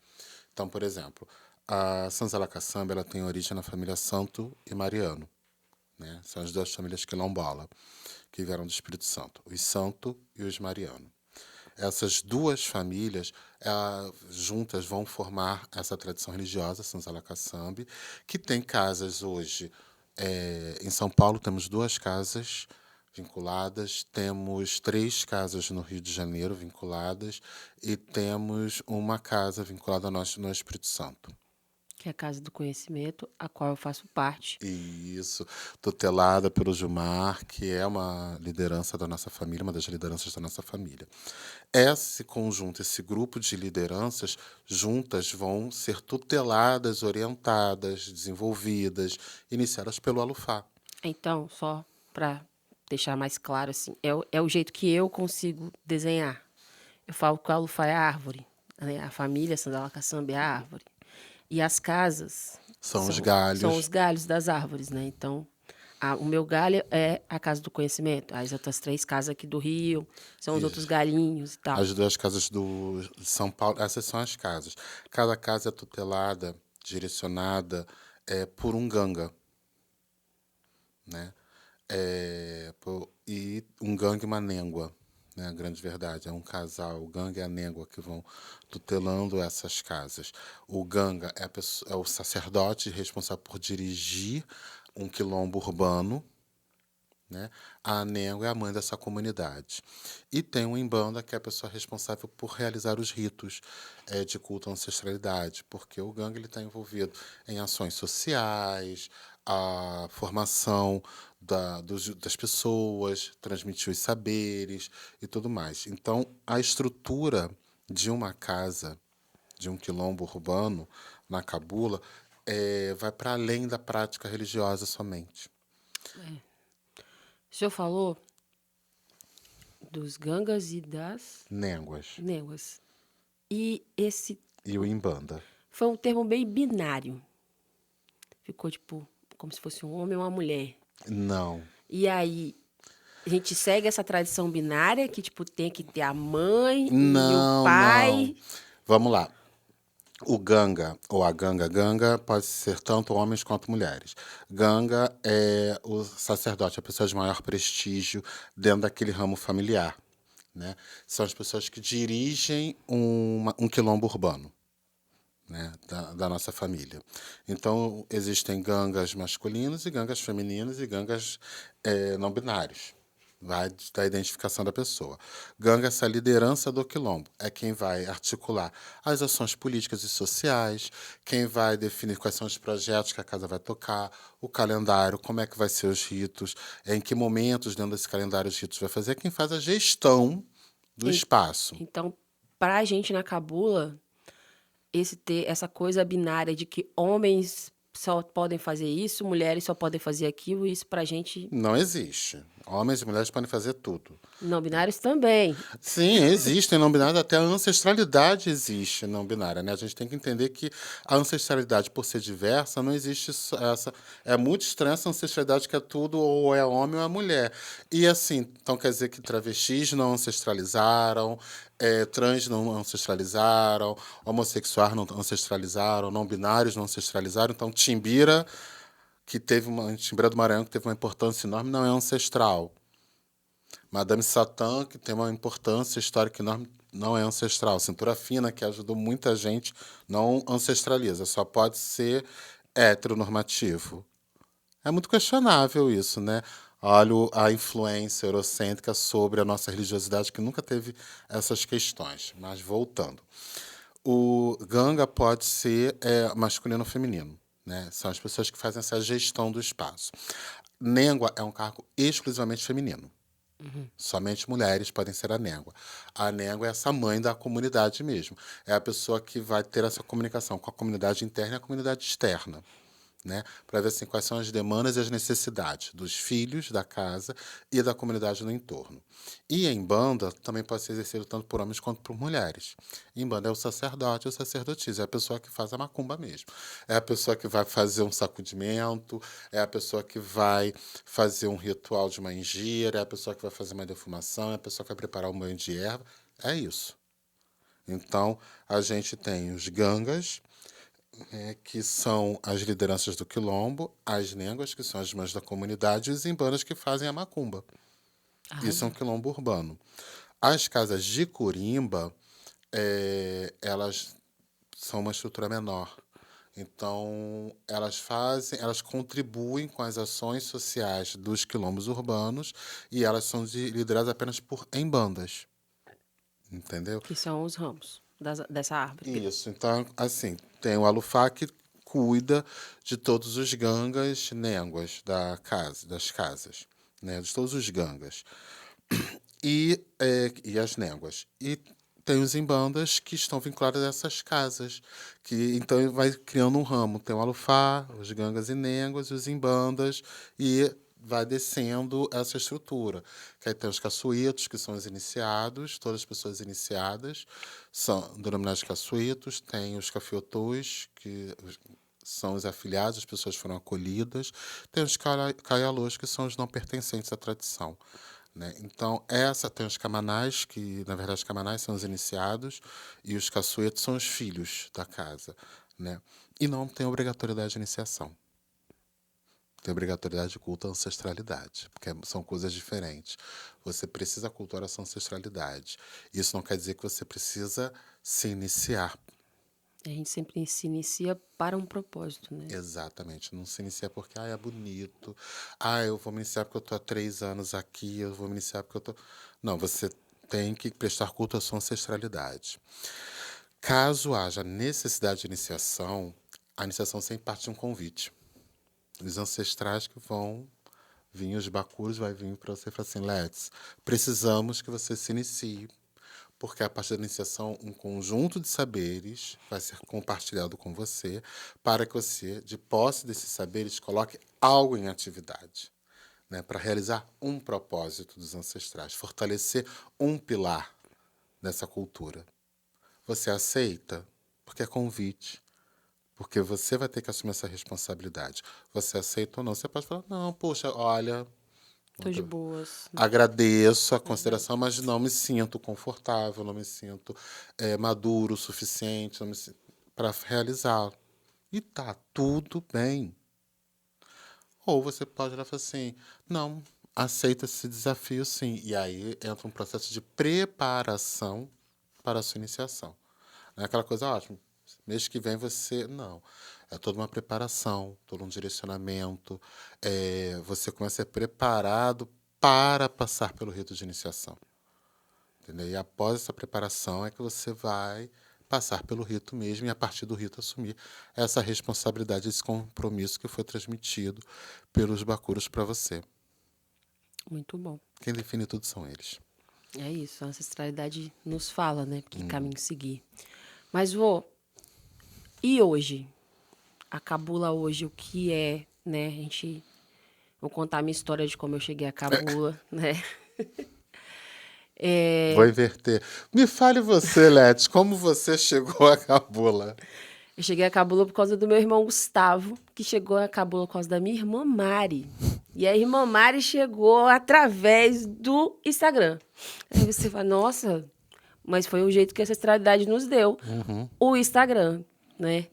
Então, por exemplo, a Sanzala Caçamba ela tem origem na família Santo e Mariano, né? São as duas famílias quilombola que vieram do Espírito Santo, os Santo e os Mariano. Essas duas famílias juntas vão formar essa tradição religiosa, Sanzala Caçambe, que tem casas hoje. Em São Paulo temos duas casas vinculadas, temos três casas no Rio de Janeiro vinculadas e temos uma casa vinculada a nós no Espírito Santo. Que é a Casa do Conhecimento, a qual eu faço parte. Isso, tutelada pelo Gilmar, que é uma liderança da nossa família, uma das lideranças da nossa família. Esse conjunto, esse grupo de lideranças juntas vão ser tuteladas, orientadas, desenvolvidas, iniciadas pelo Alufá. Então, só para deixar mais claro, assim, é o jeito que eu consigo desenhar. Eu falo que o Alufá é a árvore, né? A família Sandala Caçamba é a árvore. E as casas São os são os galhos. galhos das árvores, né? Então, o meu galho é a Casa do Conhecimento. As outras três casas aqui do Rio são os outros Isso. galinhos e tal. As duas casas de São Paulo, essas são as casas. Cada casa é tutelada, direcionada por um ganga, né? E um gangue e uma négua, né? A grande verdade. É um casal, o gangue e a négua, que vão tutelando essas casas. O ganga é o sacerdote responsável por dirigir um quilombo urbano, né? A négua é a mãe dessa comunidade. E tem um imbanda, que é a pessoa responsável por realizar os ritos de culto à ancestralidade, porque o gangue está envolvido em ações sociais, a formação das pessoas, transmitir os saberes e tudo mais. Então, a estrutura de uma casa, de um quilombo urbano, na cabula, vai para além da prática religiosa somente. O senhor falou dos gangas e das Néguas néguas. E esse e o Imbanda. foi um termo bem binário. Ficou tipo como se fosse um homem e uma mulher. Não, E aí, a gente segue essa tradição binária que, tipo, tem que ter a mãe e o não. pai. Vamos lá. O ganga, ou a ganga pode ser tanto homens quanto mulheres. Ganga é o sacerdote, a pessoa de maior prestígio dentro daquele ramo familiar, né? São as pessoas que dirigem um quilombo urbano, né, da nossa família. Então, existem gangas masculinos e gangas femininos e gangas não binários. Vai da identificação da pessoa. Ganga, essa liderança do quilombo, é quem vai articular as ações políticas e sociais, quem vai definir quais são os projetos que a casa vai tocar, o calendário, como é que vai ser os ritos, em que momentos dentro desse calendário os ritos vai fazer, quem faz a gestão do espaço. Então, pra gente na cabula, essa coisa binária de que homens só podem fazer isso, mulheres só podem fazer aquilo, isso pra gente Não existe. Homens e mulheres podem fazer tudo. Não binários também. Sim, existem não binários, até a ancestralidade existe não binária, né? A gente tem que entender que a ancestralidade, por ser diversa, não existe essa. É muito estranha essa ancestralidade que é tudo ou é homem ou é mulher. E assim, então quer dizer que travestis não ancestralizaram, trans não ancestralizaram, homossexuais não ancestralizaram, não binários não ancestralizaram. Então, Timbira do Maranhão, que teve uma importância enorme, não é ancestral. Madame Satã, que tem uma importância histórica enorme, não é ancestral. Cintura Fina, que ajudou muita gente, não ancestraliza, só pode ser heteronormativo. É muito questionável isso, né? Olha a influência eurocêntrica sobre a nossa religiosidade, que nunca teve essas questões. Mas voltando. O Ganga pode ser masculino ou feminino, né? São as pessoas que fazem essa gestão do espaço. Nengua é um cargo exclusivamente feminino. Somente mulheres podem ser a négua. A négua é essa mãe da comunidade mesmo. É a pessoa que vai ter essa comunicação com a comunidade interna e a comunidade externa, né? Para ver assim, quais são as demandas e as necessidades dos filhos da casa e da comunidade no entorno. E em banda também pode ser exercido tanto por homens quanto por mulheres. Em banda é o sacerdote ou sacerdotisa, é a pessoa que faz a macumba mesmo. É a pessoa que vai fazer um sacudimento, é a pessoa que vai fazer um ritual de mangira, é a pessoa que vai fazer uma defumação, é a pessoa que vai preparar um banho de erva. É isso. Então, a gente tem os gangas, que são as lideranças do quilombo, as néguas, que são as mães da comunidade, e os imbanas, que fazem a macumba. Isso é um Arrasou. quilombo urbano. As casas de corimba, elas são uma estrutura menor. Então, elas contribuem com as ações sociais dos quilombos urbanos e elas são lideradas apenas por em bandas, entendeu? Que são os ramos dessa árvore. Isso. Então, assim, tem o Alufá que cuida de todos os gangas néguas das casas, né? De todos os gangas. E as néguas. E tem os imbandas que estão vinculados a essas casas. Que, então vai criando um ramo. Tem o Alufá, os gangas e néguas, os imbandas, e vai descendo essa estrutura. Que aí tem os caçuítos, que são os iniciados, todas as pessoas iniciadas são denominados caçuítos. Tem os cafiotus, que são os afiliados, as pessoas foram acolhidas. Tem os caialôs, que são os não pertencentes à tradição, né? Então, tem os camanais, que na verdade os camanais são os iniciados, e os caçuetos são os filhos da casa, né? E não tem obrigatoriedade de iniciação. Tem obrigatoriedade de culto à ancestralidade, porque são coisas diferentes. Você precisa cultuar a sua ancestralidade. Isso não quer dizer que você precisa se iniciar. A gente sempre se inicia para um propósito, né? Exatamente. Não se inicia porque é bonito. Eu vou me iniciar porque eu estou há 3 anos aqui, eu vou me iniciar porque eu estou. Não, você tem que prestar culto à sua ancestralidade. Caso haja necessidade de iniciação, a iniciação sempre parte de um convite. Os ancestrais que vão vir, os bacuros, vai vir para você e falar assim: Let's, precisamos que você se inicie, porque a partir da iniciação, um conjunto de saberes vai ser compartilhado com você para que você, de posse desses saberes, coloque algo em atividade, né, para realizar um propósito dos ancestrais, fortalecer um pilar dessa cultura. Você aceita? Porque é convite. Porque você vai ter que assumir essa responsabilidade. Você aceita ou não? Você pode falar: não, poxa, olha, Tô de boas. agradeço a consideração, mas não me sinto confortável, não me sinto maduro o suficiente para realizar. E tá tudo bem. Ou você pode olhar e falar assim: não, aceita esse desafio sim. E aí entra um processo de preparação para a sua iniciação. Não é aquela coisa ótima. Mês que vem você. Não. É toda uma preparação, todo um direcionamento. Você começa a ser preparado para passar pelo rito de iniciação. Entendeu? E após essa preparação é que você vai passar pelo rito mesmo e, a partir do rito, assumir essa responsabilidade, esse compromisso que foi transmitido pelos bacuros para você. Muito bom. Quem define tudo são eles. É isso, a ancestralidade nos fala, né? Que caminho seguir. Mas, vô, e hoje? A cabula hoje, o que é, né? A gente Vou contar a minha história de como eu cheguei a Cabula, né? Vou inverter. Me fale você, Leti, como você chegou a Cabula? Eu cheguei a Cabula por causa do meu irmão Gustavo, que chegou a Cabula por causa da minha irmã Mari. E a irmã Mari chegou através do Instagram. Aí você fala, nossa, mas foi o jeito que a ancestralidade nos deu. O Instagram, né?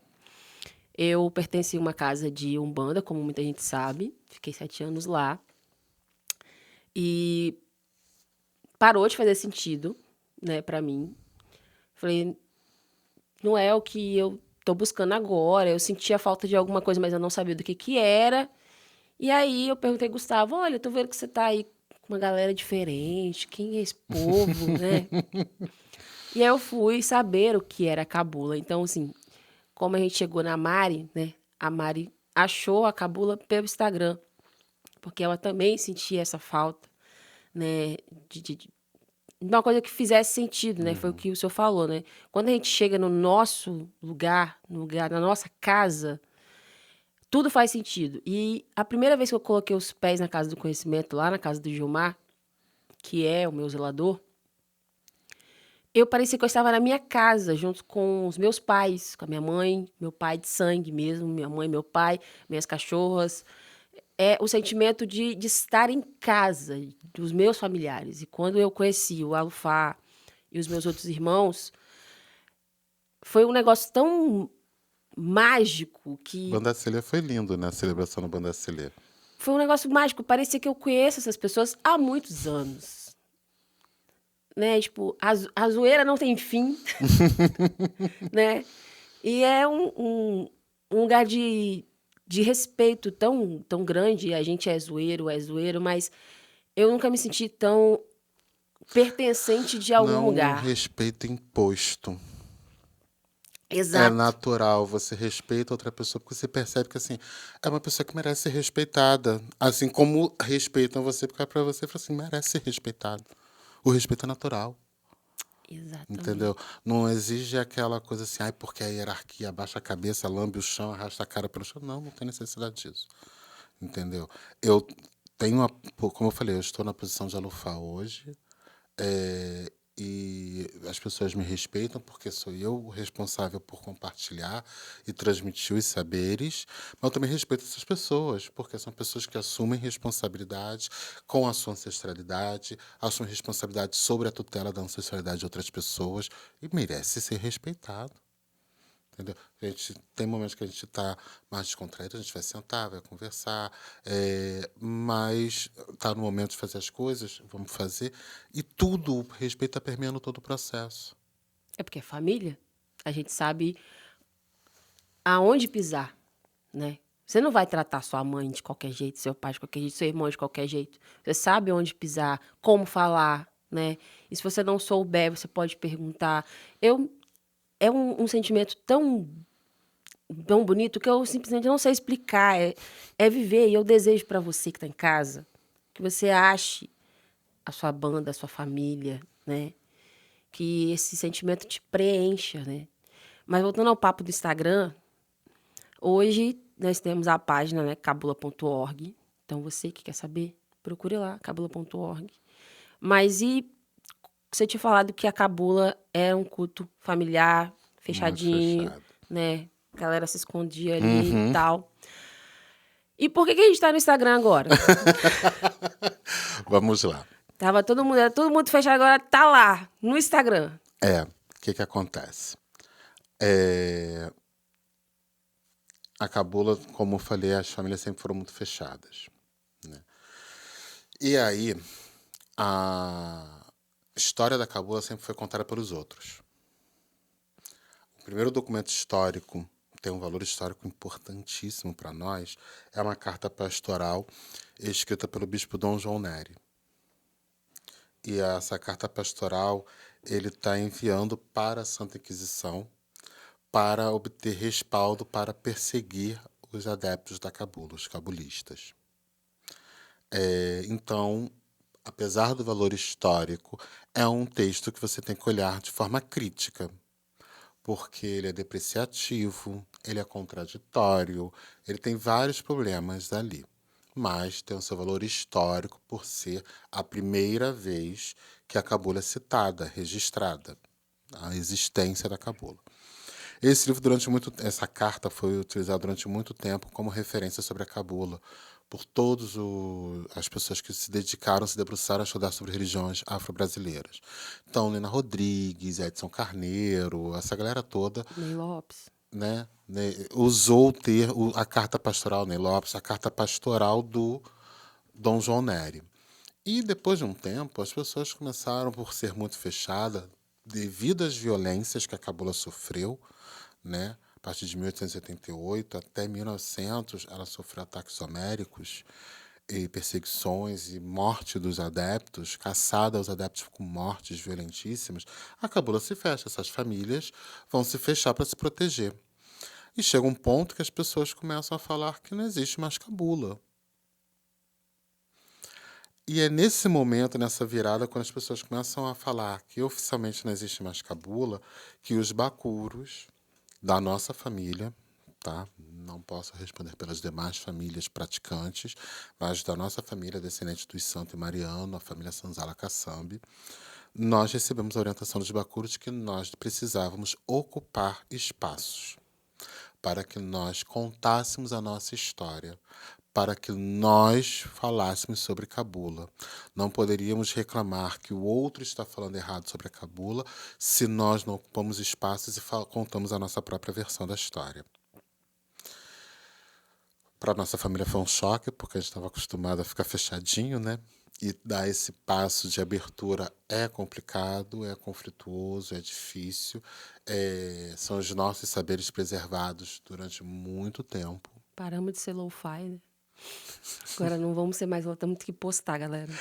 Eu pertenci a uma casa de Umbanda, como muita gente sabe. Fiquei 7 anos lá. E parou de fazer sentido, né, pra mim. Falei, não é o que eu tô buscando agora. Eu sentia falta de alguma coisa, mas eu não sabia do que era. E aí eu perguntei, Gustavo, olha, eu tô vendo que você tá aí com uma galera diferente. Quem é esse povo, né? E aí eu fui saber o que era a Cabula. Então, assim, como a gente chegou na Mari, né? A Mari achou a Cabula pelo Instagram. Porque ela também sentia essa falta, né? De uma coisa que fizesse sentido, né? Foi o que o senhor falou, né? Quando a gente chega no nosso lugar, no lugar, na nossa casa, tudo faz sentido. E a primeira vez que eu coloquei os pés na casa do conhecimento, lá na casa do Gilmar, que é o meu zelador, eu parecia que eu estava na minha casa, junto com os meus pais, com a minha mãe, meu pai de sangue mesmo, minha mãe, meu pai, minhas cachorras. É o sentimento de estar em casa, dos meus familiares. E quando eu conheci o Alufá e os meus outros irmãos, foi um negócio tão mágico que Bandacilha foi lindo, né? A celebração no Bandacilha. foi um negócio mágico. Parecia que eu conheço essas pessoas há muitos anos. Né? Tipo, a zoeira não tem fim, né? E é um lugar de respeito tão grande. A gente é zoeiro, mas eu nunca me senti tão pertencente de algum Não um lugar. respeito imposto. É Exato. natural, você respeita outra pessoa porque você percebe que assim, é uma pessoa que merece ser respeitada. Assim como respeitam você, porque para você fala assim, merece ser respeitado. O respeito é natural, entendeu? Exatamente. Não exige aquela coisa assim, ai, porque a hierarquia abaixa a cabeça, lambe o chão, arrasta a cara pelo chão. Não, não tem necessidade disso. Entendeu? Eu tenho, como eu falei, eu estou na posição de alufá hoje. E as pessoas me respeitam porque sou eu o responsável por compartilhar e transmitir os saberes, mas eu também respeito essas pessoas, porque são pessoas que assumem responsabilidade com a sua ancestralidade, assumem responsabilidade sobre a tutela da ancestralidade de outras pessoas e merece ser respeitado. Entendeu? A gente, tem momentos que a gente está mais descontraído, a gente vai sentar, vai conversar, mas está no momento de fazer as coisas, vamos fazer. E tudo, o respeito está permeando todo o processo. É porque é família. A gente sabe aonde pisar, né? Você não vai tratar sua mãe de qualquer jeito, seu pai de qualquer jeito, seu irmão de qualquer jeito. Você sabe onde pisar, como falar, né? E se você não souber, você pode perguntar. É um sentimento tão bonito que eu simplesmente não sei explicar. É viver. E eu desejo para você que está em casa que você ache a sua banda, a sua família, né? Que esse sentimento te preencha, né? Mas voltando ao papo do Instagram, hoje nós temos a página, né, cabula.org. Então você que quer saber, procure lá, cabula.org. Mas e você tinha falado que a cabula é um culto familiar, Muito fechadinho, fechado. né? A galera se escondia ali e tal. E por que a gente tá no Instagram agora? Vamos lá. Era todo mundo fechado, agora tá lá, no Instagram. O que acontece? É, a cabula, como eu falei, as famílias sempre foram muito fechadas. Né? E aí, a história da cabula sempre foi contada pelos outros. O primeiro documento histórico, tem um valor histórico importantíssimo para nós, é uma carta pastoral escrita pelo bispo Dom João Neri. E essa carta pastoral ele está enviando para a Santa Inquisição para obter respaldo para perseguir os adeptos da cabula, os cabulistas. Então, apesar do valor histórico, é um texto que você tem que olhar de forma crítica, porque ele é depreciativo, ele é contraditório, ele tem vários problemas ali. mas tem o seu valor histórico por ser a primeira vez que a cabula é citada, registrada, a existência da cabula. Esse livro, essa carta foi utilizada durante muito tempo como referência sobre a cabula por todas as pessoas que se dedicaram, se debruçaram a estudar sobre religiões afro-brasileiras. Então, Nina Rodrigues, Edson Carneiro, essa galera toda, Ney Lopes. né, usou a carta pastoral, Ney Lopes, a carta pastoral do Dom João Nery. E depois de um tempo, as pessoas começaram, por ser muito fechada, devido às violências que a cabula sofreu, né? A partir de 1888 até 1900, ela sofreu ataques homéricos e perseguições e morte dos adeptos, caçada aos adeptos com mortes violentíssimas. A cabula se fecha, essas famílias vão se fechar para se proteger. E chega um ponto que as pessoas começam a falar que não existe mais cabula. E é nesse momento, nessa virada, quando as pessoas começam a falar que oficialmente não existe mais cabula, que os bacuros da nossa família, tá? Não posso responder pelas demais famílias praticantes, mas da nossa família, descendente dos Santo e Mariano, a família Sanzala Kassambi, nós recebemos a orientação dos bacuros de que nós precisávamos ocupar espaços para que nós contássemos a nossa história, para que nós falássemos sobre cabula. Não poderíamos reclamar que o outro está falando errado sobre a cabula se nós não ocupamos espaços e contamos a nossa própria versão da história. Para nossa família foi um choque, porque a gente estava acostumado a ficar fechadinho, né? E dar esse passo de abertura é complicado, é conflituoso, é difícil. São os nossos saberes preservados durante muito tempo. Paramos de ser lo-fi, né? Agora não vamos ser mais, temos que postar, galera.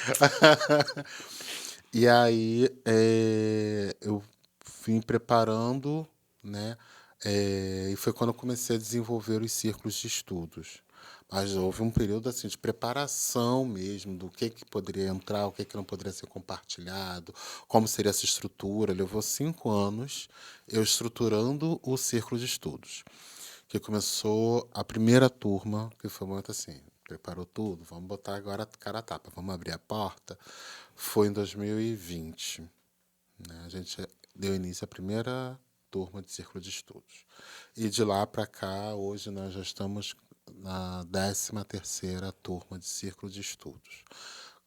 E aí eu vim preparando, né? E foi quando eu comecei a desenvolver os círculos de estudos. Mas houve um período assim de preparação mesmo do que poderia entrar, o que não poderia ser compartilhado, como seria essa estrutura. Levou 5 anos eu estruturando o círculo de estudos, que começou a primeira turma, que foi muito assim, preparou tudo, vamos botar agora a cara a tapa, vamos abrir a porta. Foi em 2020, né? A gente deu início à primeira turma de círculo de estudos. E de lá para cá, hoje nós já estamos na 13ª turma de círculo de estudos,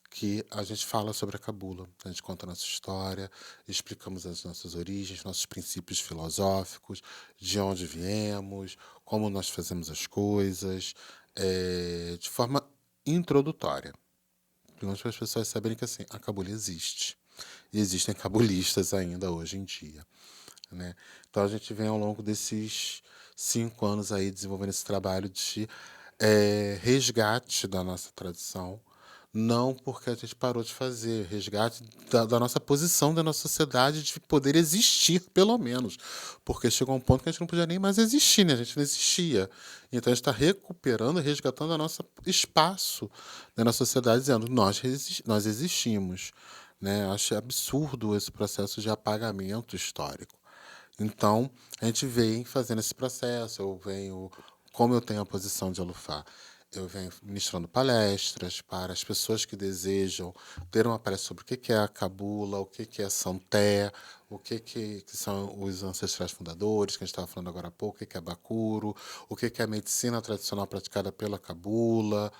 que a gente fala sobre a cabula. A gente conta a nossa história, explicamos as nossas origens, nossos princípios filosóficos, de onde viemos, como nós fazemos as coisas, de forma introdutória. Para as pessoas saberem que assim, a cabula existe. E existem cabulistas ainda hoje em dia, né? Então a gente vem ao longo desses 5 anos aí desenvolvendo esse trabalho de resgate da nossa tradição, não porque a gente parou de fazer, resgate da nossa posição da nossa sociedade de poder existir, pelo menos. Porque chegou um ponto que a gente não podia nem mais existir, né? A gente não existia. Então a gente está recuperando, resgatando o nosso espaço, né, na sociedade, dizendo nós existimos. Né? Acho absurdo esse processo de apagamento histórico. Então, a gente vem fazendo esse processo, como eu tenho a posição de Alufá, eu venho ministrando palestras para as pessoas que desejam ter uma palestra sobre o que é a cabula, o que é Santé, que são os ancestrais fundadores, que a gente estava falando agora há pouco, o que é Bacuro, o que é a medicina tradicional praticada pela cabula.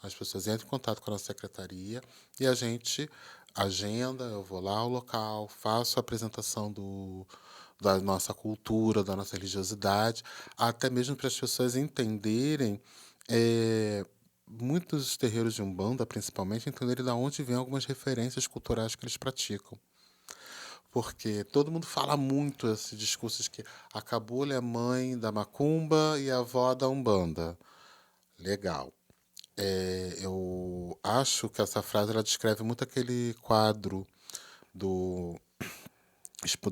As pessoas entram em contato com a nossa secretaria e a gente agenda, eu vou lá ao local, faço a apresentação da nossa cultura, da nossa religiosidade, até mesmo para as pessoas entenderem, muitos terreiros de Umbanda, principalmente, entenderem de onde vêm algumas referências culturais que eles praticam. Porque todo mundo fala muito esse discurso de que a cabula é a mãe da macumba e a avó da Umbanda. Legal. Eu acho que essa frase ela descreve muito aquele quadro do,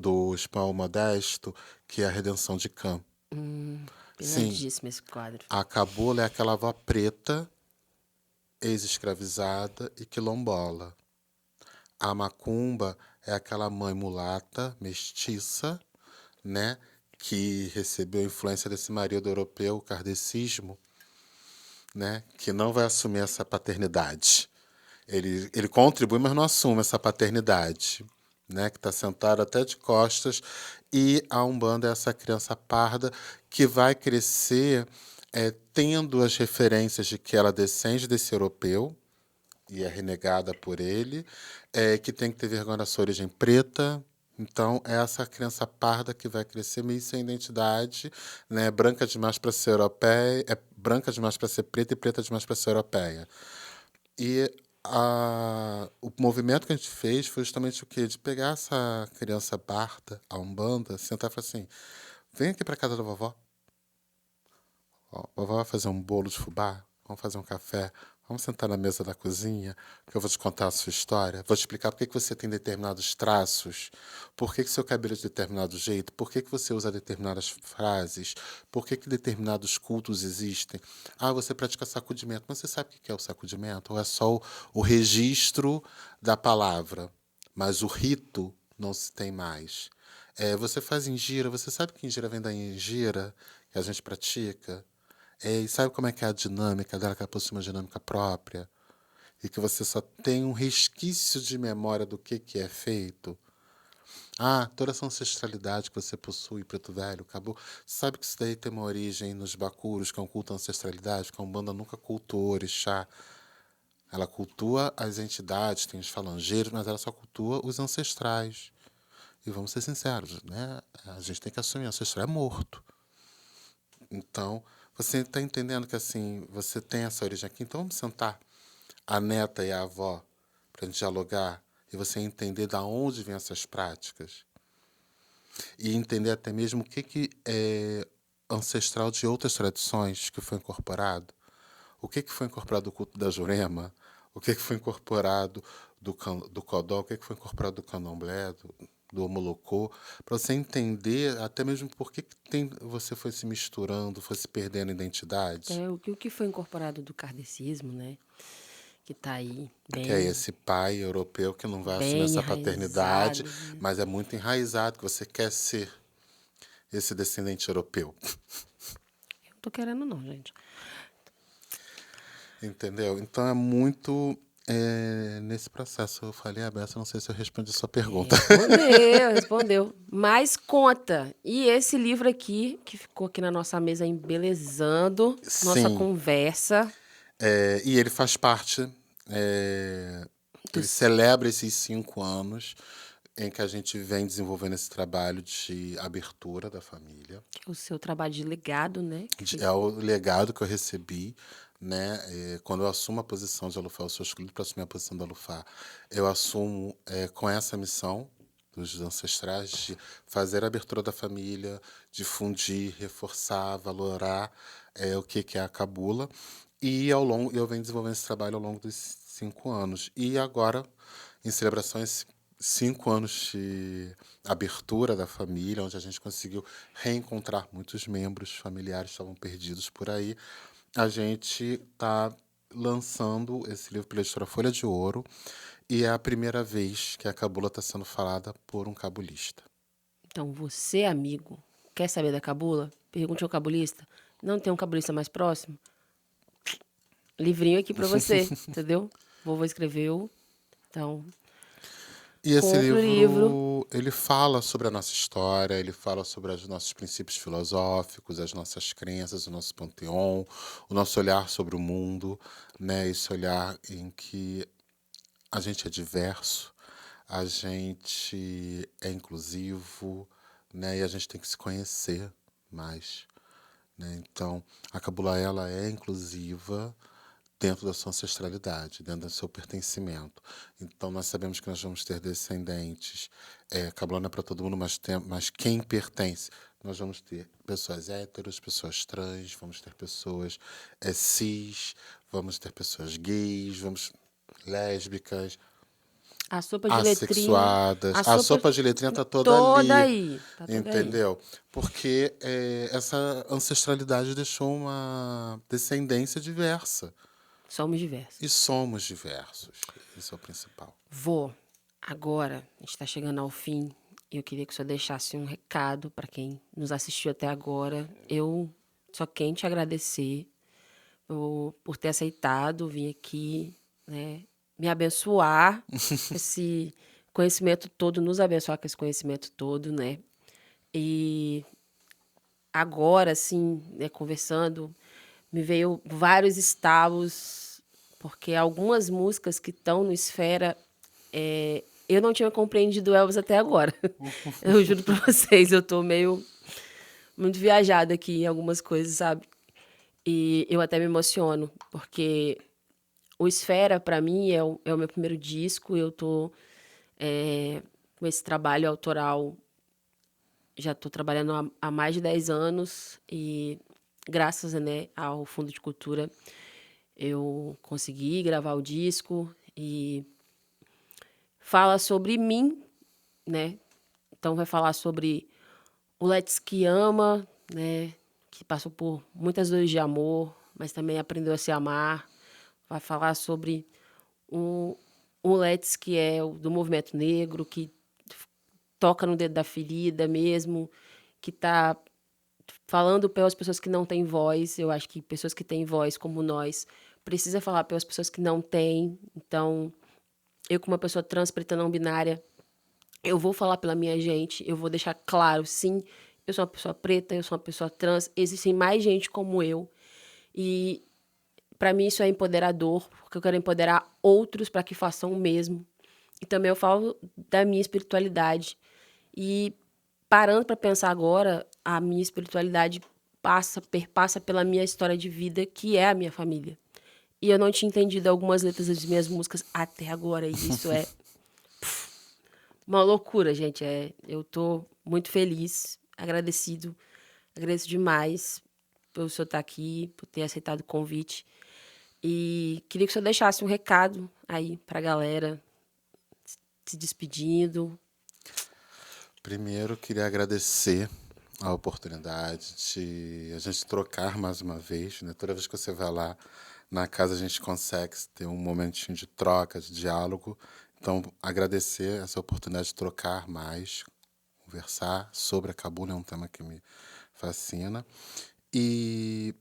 do Espião Modesto, que é a Redenção de Cã. Sim, Pesadíssimo esse quadro. a cabula é aquela avó preta, ex-escravizada e quilombola. A macumba é aquela mãe mulata, mestiça, né, que recebeu a influência desse marido europeu, o kardecismo, né, que não vai assumir essa paternidade. Ele contribui, mas não assume essa paternidade, né, que está sentado até de costas. E a Umbanda é essa criança parda que vai crescer tendo as referências de que ela descende desse europeu e é renegada por ele, que tem que ter vergonha da sua origem preta. Então, é essa criança parda que vai crescer meio sem identidade, né? Branca demais para ser europeia, branca demais para ser preta e preta demais para ser europeia. E o movimento que a gente fez foi justamente o quê? De pegar essa criança parda, a Umbanda, sentar e falar assim: vem aqui para casa da vovó. Ó, vovó vai fazer um bolo de fubá, vamos fazer um café, vamos sentar na mesa da cozinha, que eu vou te contar a sua história, vou te explicar por que que você tem determinados traços, por que que seu cabelo é de determinado jeito, por que que você usa determinadas frases, por que que determinados cultos existem. Ah, você pratica sacudimento, mas você sabe o que é o sacudimento? Ou é só o registro da palavra, mas o rito não se tem mais. Você faz ingira, você sabe que ingira vem da ingira que a gente pratica? E sabe como é que é a dinâmica dela, que ela possui uma dinâmica própria? E que você só tem um resquício de memória do que é feito? Ah, toda essa ancestralidade que você possui, preto velho, acabou. Sabe que isso daí tem uma origem nos bacuros, que é um culto à ancestralidade, que a Umbanda nunca cultuou orixá. Ela cultua as entidades, tem os falangeiros, mas ela só cultua os ancestrais. E vamos ser sinceros, né? A gente tem que assumir, o ancestral é morto. Então, você está entendendo que assim, você tem essa origem aqui, então vamos sentar a neta e a avó para a gente dialogar e você entender de onde vêm essas práticas e entender até mesmo o que é ancestral de outras tradições que foi incorporado. O que foi incorporado do culto da Jurema? O que foi incorporado do Codó? O que foi incorporado do Candomblé, do Omolocô? Para você entender até mesmo por que você foi se misturando, foi se perdendo identidade. O que foi incorporado do kardecismo, né? Que está aí Que é bem, esse pai europeu que não vai assumir bem essa paternidade, enraizado, né? mas é muito enraizado, que você quer ser esse descendente europeu. Eu não tô querendo não, gente. Entendeu? Então é muito nesse processo. Eu falei, Bessa, não sei se eu respondi a sua pergunta. Respondeu, respondeu. Mas conta. E esse livro aqui, que ficou aqui na nossa mesa embelezando nossa Sim, conversa. e ele faz parte, ele Dos, celebra esses 5 anos em que a gente vem desenvolvendo esse trabalho de abertura da família. o seu trabalho de legado, né? É o legado que eu recebi, né? Quando eu assumo a posição de Alufá, eu sou escolhido para assumir a posição da Alufá, eu assumo com essa missão dos ancestrais de fazer a abertura da família, difundir, reforçar, valorar o que é a cabula. E eu venho desenvolvendo esse trabalho ao longo dos 5 anos. E agora, em celebração a esses 5 anos de abertura da família, onde a gente conseguiu reencontrar muitos membros familiares que estavam perdidos por aí, a gente está lançando esse livro pela editora Folha de Ouro e é a primeira vez que a cabula está sendo falada por um cabulista. Então, você, amigo, quer saber da cabula? Pergunte ao cabulista. Não tem um cabulista mais próximo? Livrinho aqui pra você, entendeu? Vovô escreveu. Então, E esse compre o livro. livro, ele fala sobre a nossa história, ele fala sobre os nossos princípios filosóficos, as nossas crenças, o nosso panteão, o nosso olhar sobre o mundo, né? Esse olhar em que a gente é diverso, a gente é inclusivo, né? E a gente tem que se conhecer mais, né? Então, a cabula ela é inclusiva dentro da sua ancestralidade, dentro do seu pertencimento. Então, nós sabemos que nós vamos ter descendentes. Cabula não é para todo mundo, mas quem pertence? Nós vamos ter pessoas héteros, pessoas trans, vamos ter pessoas cis, vamos ter pessoas gays, lésbicas, A sopa de letrinha. assexuadas. A A sopa sopa de letrinha tá toda toda ali, aí. Tá toda aí. entendeu? Porque essa ancestralidade deixou uma descendência diversa. Somos diversos. E somos diversos. Isso é o principal. Vô, agora a gente está chegando ao fim. Eu queria que o senhor deixasse um recado para quem nos assistiu até agora. Eu só quero te agradecer por ter aceitado vir aqui, né, me abençoar com esse conhecimento todo, nos abençoar com esse conhecimento todo, né? E agora, assim, né, conversando, me veio vários estalos, porque algumas músicas que estão no Esfera, eu não tinha compreendido elas até agora. Eu juro pra vocês, eu tô meio muito viajada aqui em algumas coisas, sabe? E eu até me emociono, porque o Esfera, pra mim, é o meu primeiro disco. Eu tô com esse trabalho autoral, já tô trabalhando há mais de 10 anos e graças, né, ao Fundo de Cultura, eu consegui gravar o disco e fala sobre mim, né? Então vai falar sobre o Let's que ama, né? Que passou por muitas dores de amor, mas também aprendeu a se amar. Vai falar sobre o Let's que é do movimento negro, que toca no dedo da ferida mesmo, que tá falando pelas pessoas que não têm voz. Eu acho que pessoas que têm voz, como nós, precisa falar pelas pessoas que não têm. Então, eu, como uma pessoa trans, preta, não binária, eu vou falar pela minha gente, eu vou deixar claro, sim, eu sou uma pessoa preta, eu sou uma pessoa trans, existem mais gente como eu. E para mim isso é empoderador, porque eu quero empoderar outros para que façam o mesmo. E também eu falo da minha espiritualidade. E parando para pensar agora, a minha espiritualidade perpassa pela minha história de vida, que é a minha família. E eu não tinha entendido algumas letras das minhas músicas até agora, e isso é uma loucura, gente. Eu tô muito feliz, agradeço demais pelo senhor estar aqui, por ter aceitado o convite. E queria que o senhor deixasse um recado aí pra galera, se despedindo. Primeiro, queria agradecer a oportunidade de a gente trocar mais uma vez, né? Toda vez que você vai lá na casa, a gente consegue ter um momentinho de troca, de diálogo. Então, agradecer essa oportunidade de trocar mais, conversar sobre a Cabula, é um tema que me fascina. E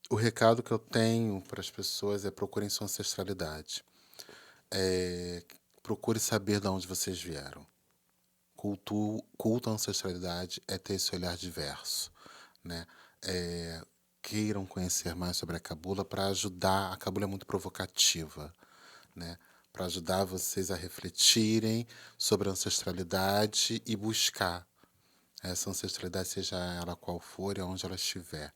o recado que eu tenho para as pessoas é: procurem sua ancestralidade. Procure saber de onde vocês vieram. Culto à ancestralidade é ter esse olhar diverso, né? Queiram conhecer mais sobre a Cabula para ajudar. A Cabula é muito provocativa, né? Para ajudar vocês a refletirem sobre a ancestralidade e buscar essa ancestralidade, seja ela qual for e onde ela estiver,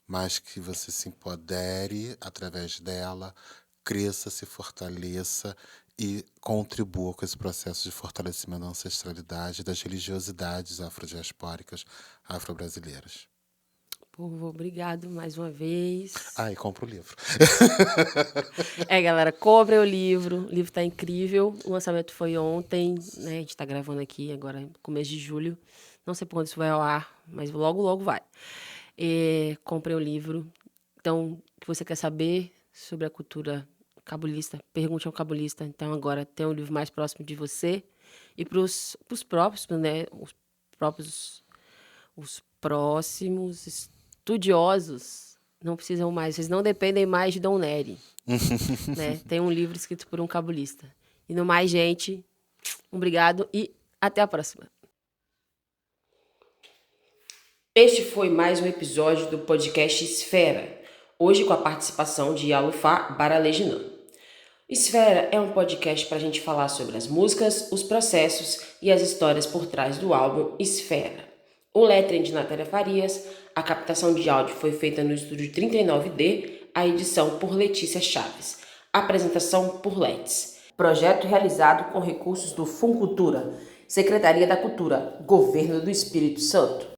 mas que você se empodere através dela, cresça, se fortaleça e contribua com esse processo de fortalecimento da ancestralidade e das religiosidades afrodiaspóricas afro-brasileiras. Povo, obrigado mais uma vez. E compra o livro. Galera, comprem o livro tá incrível. O lançamento foi ontem, né? A gente tá gravando aqui agora, começo de julho. Não sei quando isso vai ao ar, mas logo, logo vai. Comprem o livro. Então, o que você quer saber sobre a cultura cabulista, pergunte ao cabulista. Então, agora tem um livro mais próximo de você. E pros próprios, né? Os próximos estudiosos não precisam mais, vocês não dependem mais de Dom Nery, né? Tem um livro escrito por um cabulista. E no mais, gente, obrigado e até a próxima. Este foi mais um episódio do podcast Esfera, hoje com a participação de Alufá Baralejinan. Esfera é um podcast para a gente falar sobre as músicas, os processos e as histórias por trás do álbum Esfera. O lettering de Natália Farias, a captação de áudio foi feita no estúdio 39D, a edição por Letícia Chaves, a apresentação por Let's. Projeto realizado com recursos do Funcultura, Secretaria da Cultura, Governo do Espírito Santo.